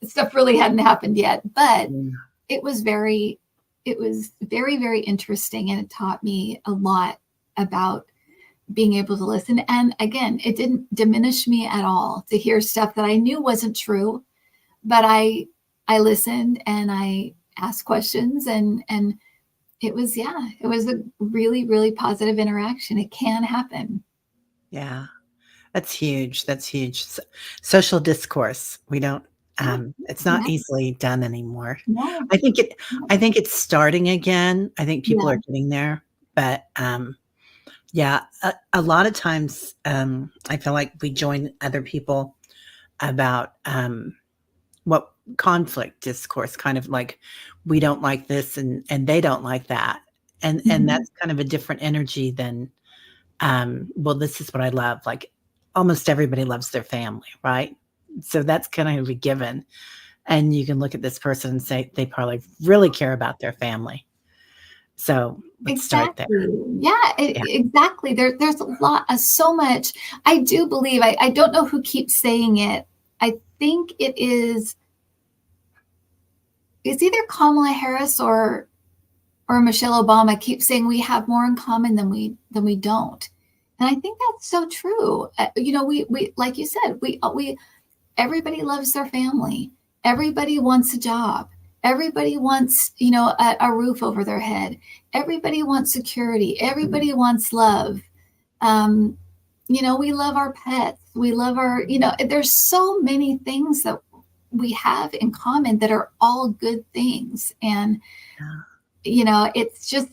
stuff really hadn't happened yet. But Yeah, it was very, very interesting. And it taught me a lot about being able to listen. And again, it didn't diminish me at all to hear stuff that I knew wasn't true, but I listened and I asked questions and it was a really, really positive interaction. It can happen. yeah. That's huge, that's huge. Social discourse, we don't, Yeah, it's not yeah, easily done anymore. no, I think it no, I think it's starting again. I think people yeah, are getting there, but, yeah, a lot of times, I feel like we join other people about, what conflict discourse, kind of like, we don't like this and they don't like that, and mhm, that's kind of a different energy than, well, this is what I love. Like almost everybody loves their family, right? So that's kind of a given. And you can look at this person and say they probably really care about their family. So let's start there. exactly. Yeah, Yeah. exactly. There's a lot, so much. I do believe. I don't know who keeps saying it. I think it's either Kamala Harris or Michelle Obama keeps saying we have more in common than we don't. And I think that's so true. We like you said, we everybody loves their family. Everybody wants a job. Everybody wants, a roof over their head. Everybody wants security. Everybody wants love. Um, we love our pets. We love there's so many things that we have in common that are all good things. And, Yeah. it's just,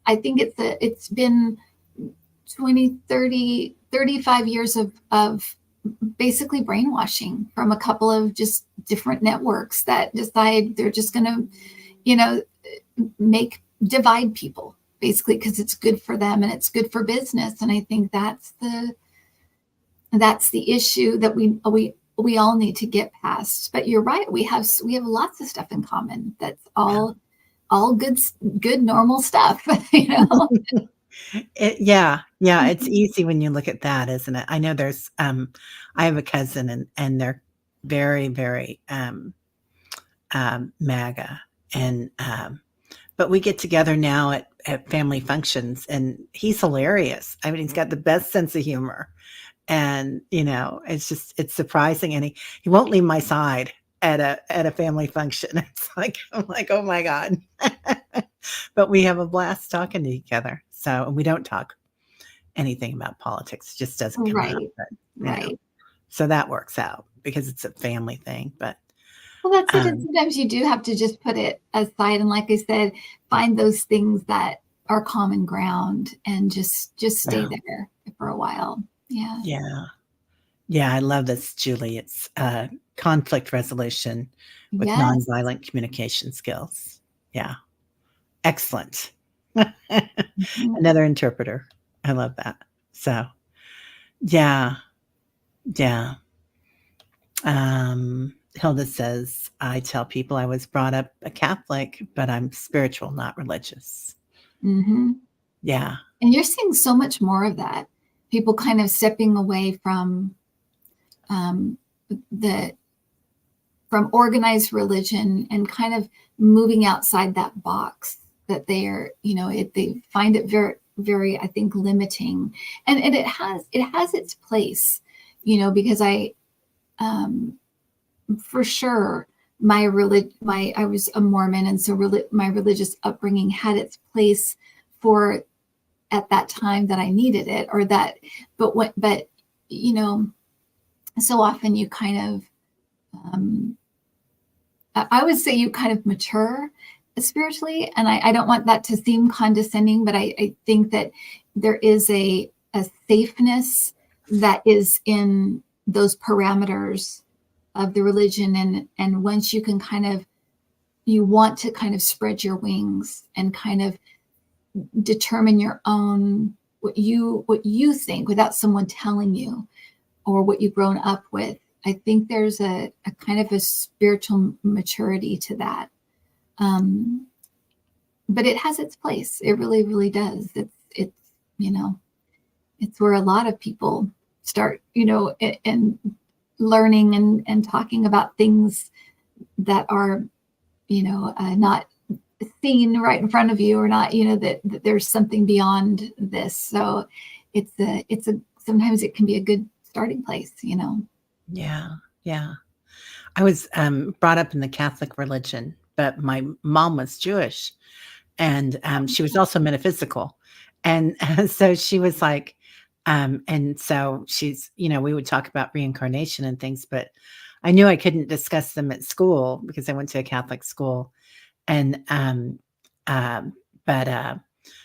I think it's been 20, 30, 35 years of basically brainwashing from a couple of just different networks that decide they're just going to, divide people basically because it's good for them and it's good for business. And I think that's the issue that we all need to get past. But you're right. We have lots of stuff in common. That's all good, normal stuff, Yeah, it's easy when you look at that, isn't it? I know I have a cousin and they're very, very, MAGA, and, but we get together now at family functions, and he's hilarious. I mean, he's got the best sense of humor, and, it's surprising, and he won't leave my side at a family function. I'm like, "Oh my god." But we have a blast talking to each other, and we don't talk anything about politics, it just doesn't come out, Right. but, you know, Right. so that works out because it's a family thing, but, Well, that's it. And um sometimes you do have to just put it aside. And like I said, find those things that are common ground and just stay well, there for a while. Yeah. yeah. Yeah, I love this, Julie. It's, conflict resolution with Yes. nonviolent communication skills. Yeah, excellent. Mhm. Another interpreter. I love that. So, yeah, yeah. Hilda says, "I tell people I was brought up a Catholic, but I'm spiritual, not religious." Mhm. Yeah, And you're seeing so much more of that. People kind of stepping away um, the from organized religion and kind of moving outside that box that they find it very, very, I think, limiting. And it has its place, because um, for sure I was a Mormon, and so my religious upbringing had its place for at that time that I needed it, or that, but you know, so often you kind of, um, I would say you kind of mature spiritually, and I don't want that to seem condescending, but I think that there is a safeness that is in those parameters of the religion, and once you want to kind of spread your wings and kind of determine your own what you think without someone telling you or what you've grown up with. I think there's a kind of a spiritual maturity to that. Um, but it has its place. It really, really does. It's you know it's where a lot of people start, and learning and talking about things that are, not seen right in front of you, or not, that there's something beyond this. So it's a sometimes it can be a good starting place. yeah, yeah. I was, brought up in the Catholic religion, but my mom was Jewish, and, she was also metaphysical, and so she was like, and so we would talk about reincarnation and things, but I knew I couldn't discuss them at school because I went to a Catholic school, and, um, but,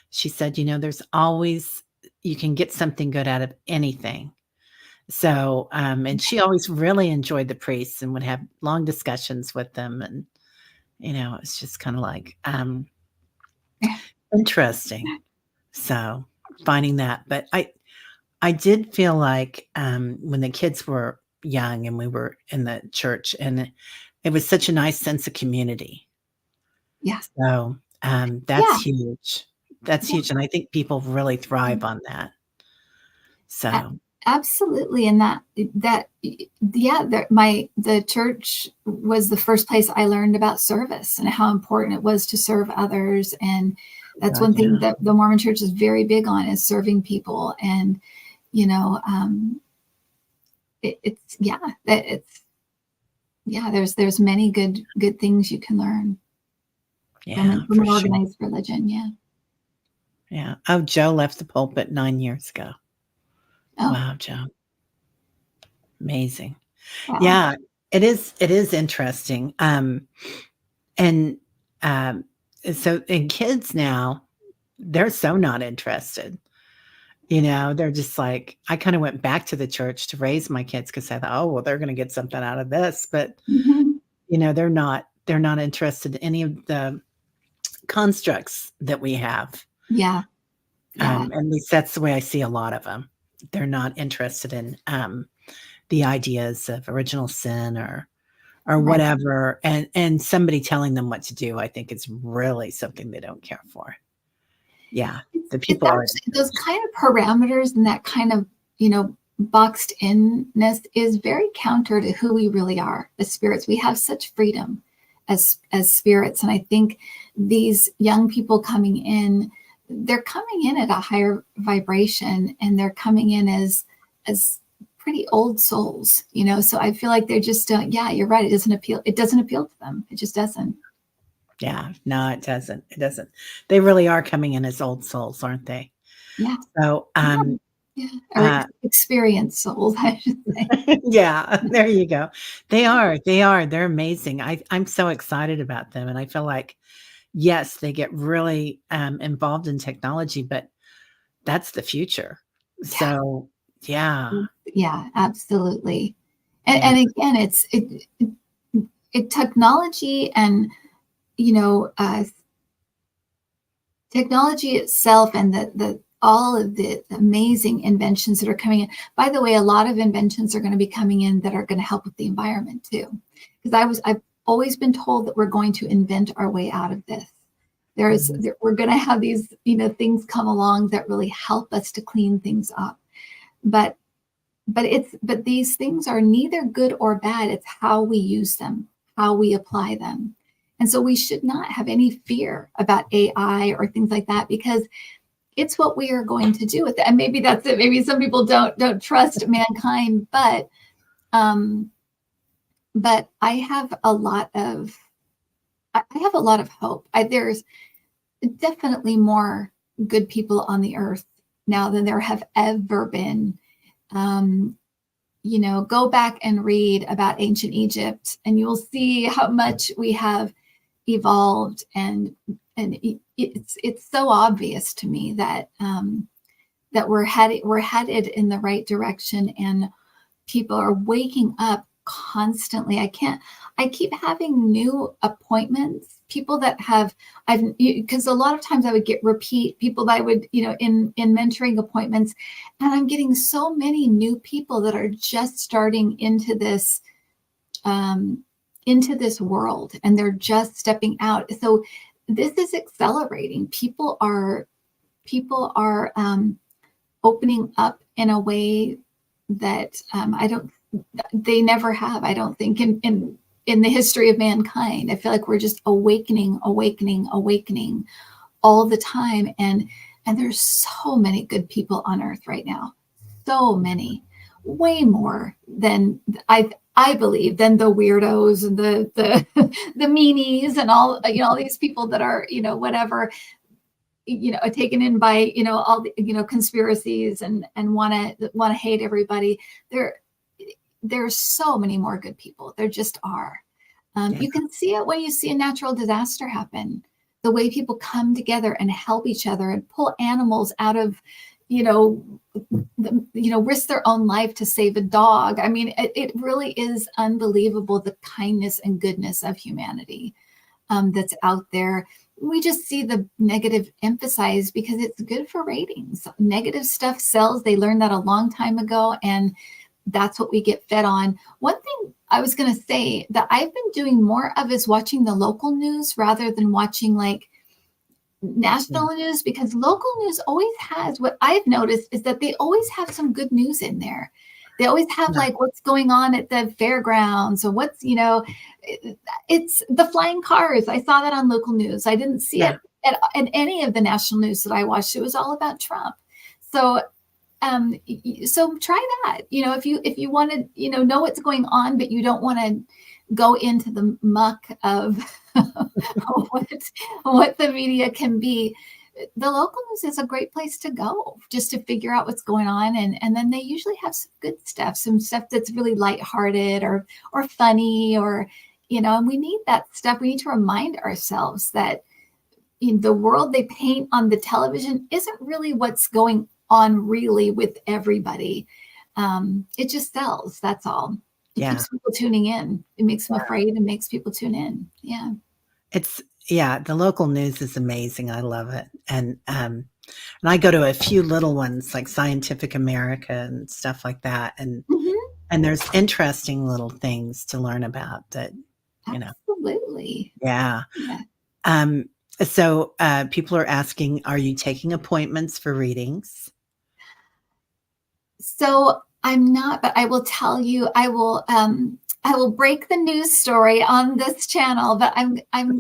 she said, "There's always you can get something good out of anything." So, and she always really enjoyed the priests and would have long discussions with them, and, it's just kinda like, interesting. So, finding that, but I did feel like, when the kids were young and we were in the church, and it was such a nice sense of community. Yeah. So, that's Yeah. huge. That's Yeah. huge, and I think people really thrive on that. A- So, Absolutely. And yeah, the church was the first place I learned about service and how important it was to serve others. And That's God, one thing yeah. that the Mormon Church is very big on, is serving people. And, you know, it's, yeah, it's, yeah, there's many good things you can learn Yeah, from for an sure. organized religion. Yeah. Yeah. Oh, Joe left the pulpit 9 years ago. Oh, Wow, Joe. Amazing. wow. Yeah, it is interesting. And, um, so and kids now, they're so not interested. They're just like I kinda went back to the church to raise my kids because I thought, "Oh, well, they're gonna get something out of this," but, Mhm. they're not interested in any of the constructs that we have. Yeah. Yeah. At least that's the way I see a lot of them. 'Em. They're not interested in, the ideas of original sin or Right. whatever, and somebody telling them what to do, I think is really something they don't care for. Yeah, the It's people are actually those kind of parameters and that kind of, boxed inness is very counter to who we really are as spirits. We have such freedom as spirits. And I think these young people coming in, they're coming in at a higher vibration, and they're coming in as pretty old souls, So I feel like they're just yeah, you're right. It doesn't appeal to them. It just doesn't. Yeah, no, it doesn't. They really are coming in as old souls, aren't they? Yeah. So, Yeah. Yeah. Or uh experienced souls, I should say. yeah, there you go. They are, they're amazing. I'm so excited about them, and I feel like, yes, they get really, involved in technology, but that's the future. Yeah. So, yeah, Yeah, absolutely. And yeah, again, it technology and, you know, uh, technology itself and the all of the amazing inventions that are coming in. By the way, a lot of inventions are going to be coming in that are going to help with the environment too. Because I've always been told that we're going to invent our way out of this. mhm, We're going to have these, things come along that really help us to clean things up. But but these things are neither good or bad. It's how we use them, how we apply them. And so we should not have any fear about AI or things like that, because it's what we are going to do with it. And maybe that's it. Maybe some people don't trust mankind, um, but I have a lot of hope. There's definitely more good people on the earth now than there have ever been. Um, go back and read about ancient Egypt, and you'll see how much we have evolved. And it's so obvious to me that that we're headed in the right direction, and people are waking up constantly. I keep having new appointments, people that have, because a lot of times I would get repeat people that I would, in mentoring appointments, and I'm getting so many new people that are just starting um, into this world, and they're just stepping out. So this is accelerating. People are opening up in a way that I don't they never have, I don't think, in the history of mankind. I feel like we're just awakening, awakening, awakening all the time. And there's so many good people on earth right now. So many, way more than I believe, than the weirdos and the the meanies and all these people that are, whatever, taken in by, all the, conspiracies and want to hate everybody. There there's so many more good people. There just are. yeah, You can see it when you see a natural disaster happen. The way people come together and help each other and pull animals out of, you know, risk their own life to save a dog. I mean, it really is unbelievable, the kindness and goodness of humanity that's out there. We just see the negative emphasized because it's good for ratings. Negative stuff sells. They learned that a long time ago, and that's what we get fed on. One thing I was going to say that I've been doing more of is watching the local news rather than watching like yeah, national news, because local news always has, what I've noticed is that they always have some good news in there. They always have yeah, like what's going on at the fairgrounds, or it's the flying cars. I saw that on local news. I didn't see yeah, it and any of the national news that I watched, it was all about Trump. So so try that. If you want to know what's going on, but you don't want to go into the muck of what the media can be, the local news is a great place to go just to figure out what's going on. And then they usually have some good stuff, some stuff that's really lighthearted or funny, or and we need that stuff. We need to remind ourselves that the world they paint on the television isn't really what's going on really with everybody. It just sells. That's all. It Yeah. keeps people tuning in. It makes them afraid and makes people tune in. Yeah. The local news is amazing. I love it. And I go to a few little ones like Scientific America and stuff like that. And there's interesting little things to learn about that, Absolutely. Yeah. Yeah. So people are asking, are you taking appointments for readings? So I'm not, but I will tell you, I will break the news story on this channel, but I'm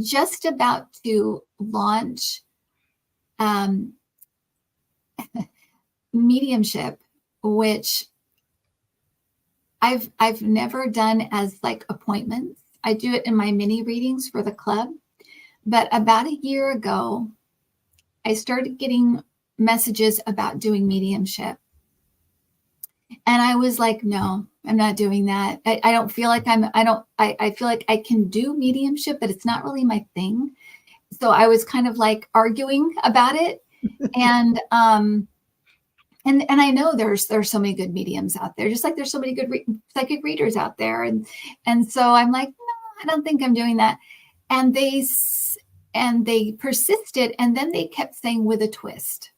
just about to launch mediumship, which I've never done as like appointments. I do it in my mini readings for the club. But about a year ago, I started getting messages about doing mediumship. And I was like, no, I'm not doing that. I don't feel like I feel like I can do mediumship, but it's not really my thing. So I was kind of like arguing about it. And I know there's so many good mediums out there, just like there's so many good psychic readers out there. And so I'm like, no, I don't think I'm doing that. And they persisted. And then they kept saying with a twist.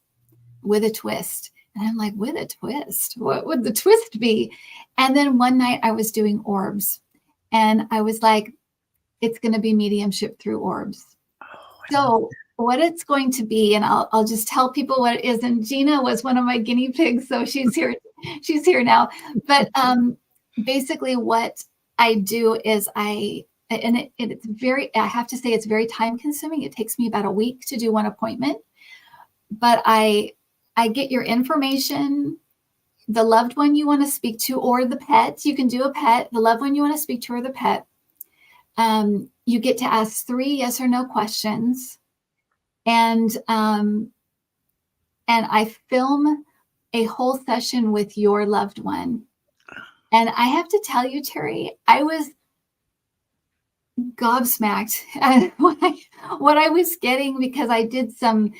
And I'm like, with a twist? What would the twist be? And then one night I was doing orbs and I was like, it's going to be mediumship through orbs. So what it's going to be, and I'll just tell people what it is. And Gina was one of my guinea pigs, so she's here. She's here now. But basically what I do is I have to say it's very time consuming. It takes me about a week to do one appointment, but I get your information, the loved one you want to speak to, or the pet. You can do a pet, the loved one you want to speak to, or the pet. You get to ask 3 yes or no questions. And I film a whole session with your loved one. And I have to tell you, Terry, I was gobsmacked at what I was getting, because I did some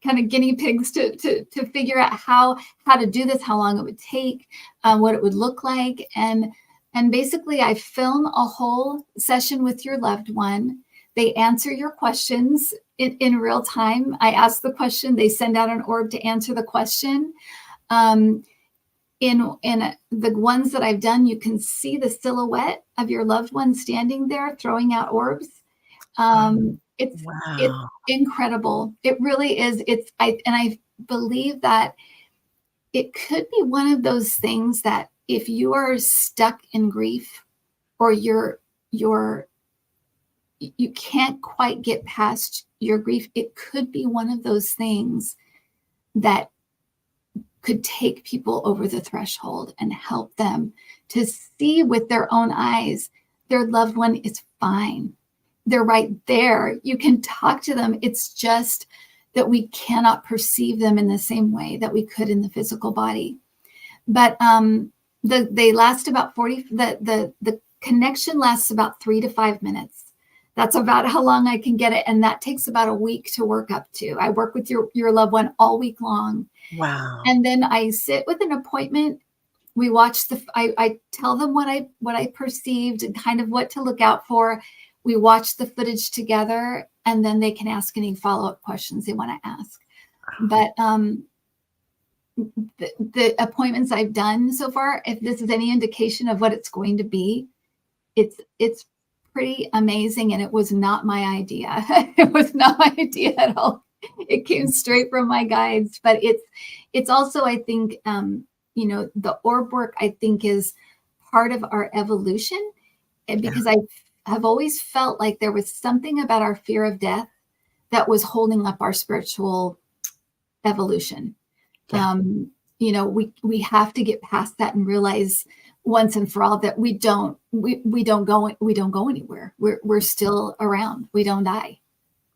kind of guinea pigs to figure out how to do this, how long it would take, what it would look like. And basically I film a whole session with your loved one. They answer your questions in real time. I ask the question, they send out an orb to answer the question. In the ones that I've done, you can see the silhouette of your loved one standing there throwing out orbs. It's incredible. It really is. I believe that it could be one of those things that if you are stuck in grief, or you can't quite get past your grief, it could be one of those things that could take people over the threshold and help them to see with their own eyes their loved one is fine. They're right there. You can talk to them. It's just that we cannot perceive them in the same way that we could in the physical body. But they last about 40. The connection lasts about 3 to 5 minutes. That's about how long I can get it. And that takes about a week to work up to. I work with your loved one all week long. Wow. And then I sit with an appointment. We watch I tell them what I perceived and kind of what to look out for. We watch the footage together, and then they can ask any follow-up questions they want to ask. But the appointments I've done so far, if this is any indication of what it's going to be, it's pretty amazing. And it was not my idea. It was not my idea at all. It came straight from my guides. But it's also, I think, the orb work, I think, is part of our evolution, because have always felt like there was something about our fear of death that was holding up our spiritual evolution. Yeah. You know, we have to get past that and realize once and for all that we don't go anywhere. We're still around. We don't die.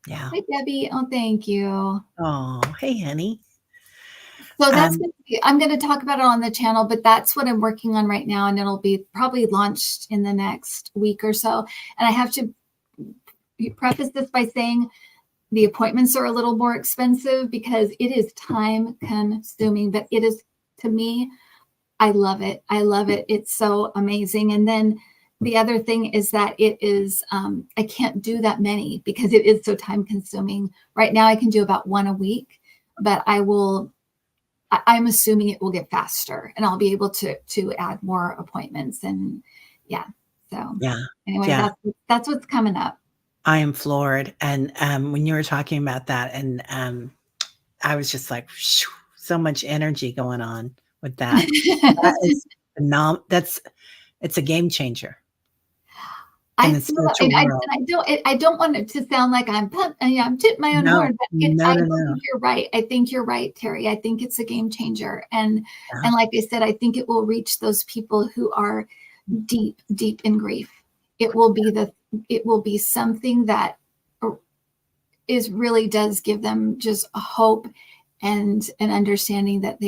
Yeah. Hi, Debbie. Oh, thank you. Oh, hey, honey. So that's Um, I'm going to talk about it on the channel, but that's what I'm working on right now, and it'll be probably launched in the next week or so. And I have to preface this by saying the appointments are a little more expensive because it is time consuming, but it is, to me, I love it. I love it. It's so amazing. And then the other thing is that it is, I can't do that many because it is so time consuming. Right now I can do about one a week, but I'm assuming it will get faster and I'll be able to add more appointments. And yeah, so yeah. anyway, Yeah. that's what's coming up. I am floored. And when you were talking about that, and I was just like, "Phew," so much energy going on with that. That is it's a game changer in I the feel, spiritual and world. I don't want it to sound like I'm tooting my own No, horn, but no, I no, no. believe you're right. I think you're right, Terry. I think it's a game changer, Yeah. and like I said, I think it will reach those people who are deep, deep in grief. It will be something that really does give them just a hope and an understanding that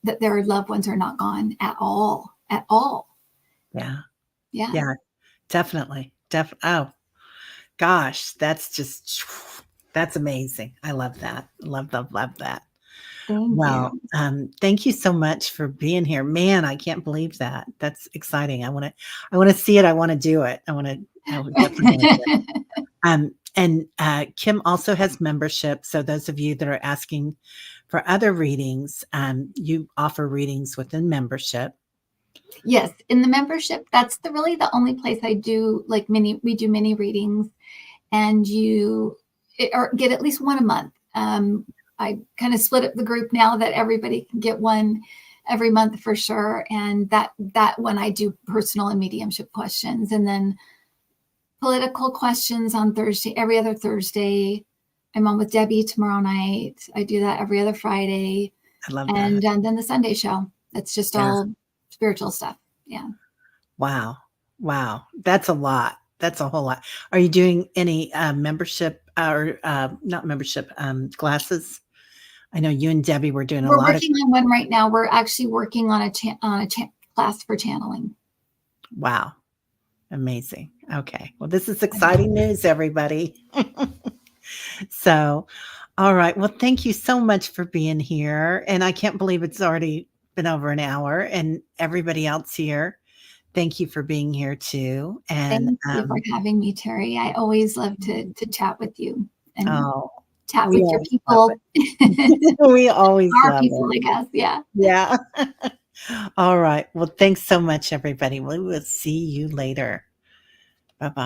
that their loved ones are not gone at all, at all. Yeah. Yeah. Yeah. Definitely. Oh gosh, that's amazing. I love that. Love, love, love that. Thank you. Well, thank you so much for being here. Man, I can't believe that. That's exciting. I wanna see it. I wanna do it. I would definitely wanna do it. And Kim also has membership. So those of you that are asking for other readings, you offer readings within membership. Yes, in the membership, that's really the only place I do like we do mini readings, and or get at least one a month. I kind of split up the group now that everybody can get one every month for sure. And that when I do personal and mediumship questions, and then political questions on Thursday, every other Thursday. I'm on with Debbie tomorrow night. I do that every other Friday. I love And that. then the Sunday show. That's just Yeah. all spiritual stuff. Yeah. Wow. Wow. That's a lot. That's a whole lot. Are you doing any membership or not membership classes? I know you and Debbie were doing a We're lot of. working on one right now. We're actually working on a class for channeling. Wow. Amazing. Okay. Well, this is exciting news, everybody. So, all right. Well, thank you so much for being here. And I can't believe it's already been over an hour. And everybody else here, thank you for being here too. And Thank you for having me, Terry. I always love to chat with you and oh, chat we with your always love people. it. We always Our love people, it. I guess. Yeah. Yeah. All right. Well, thanks so much, everybody. We will see you later. Bye bye.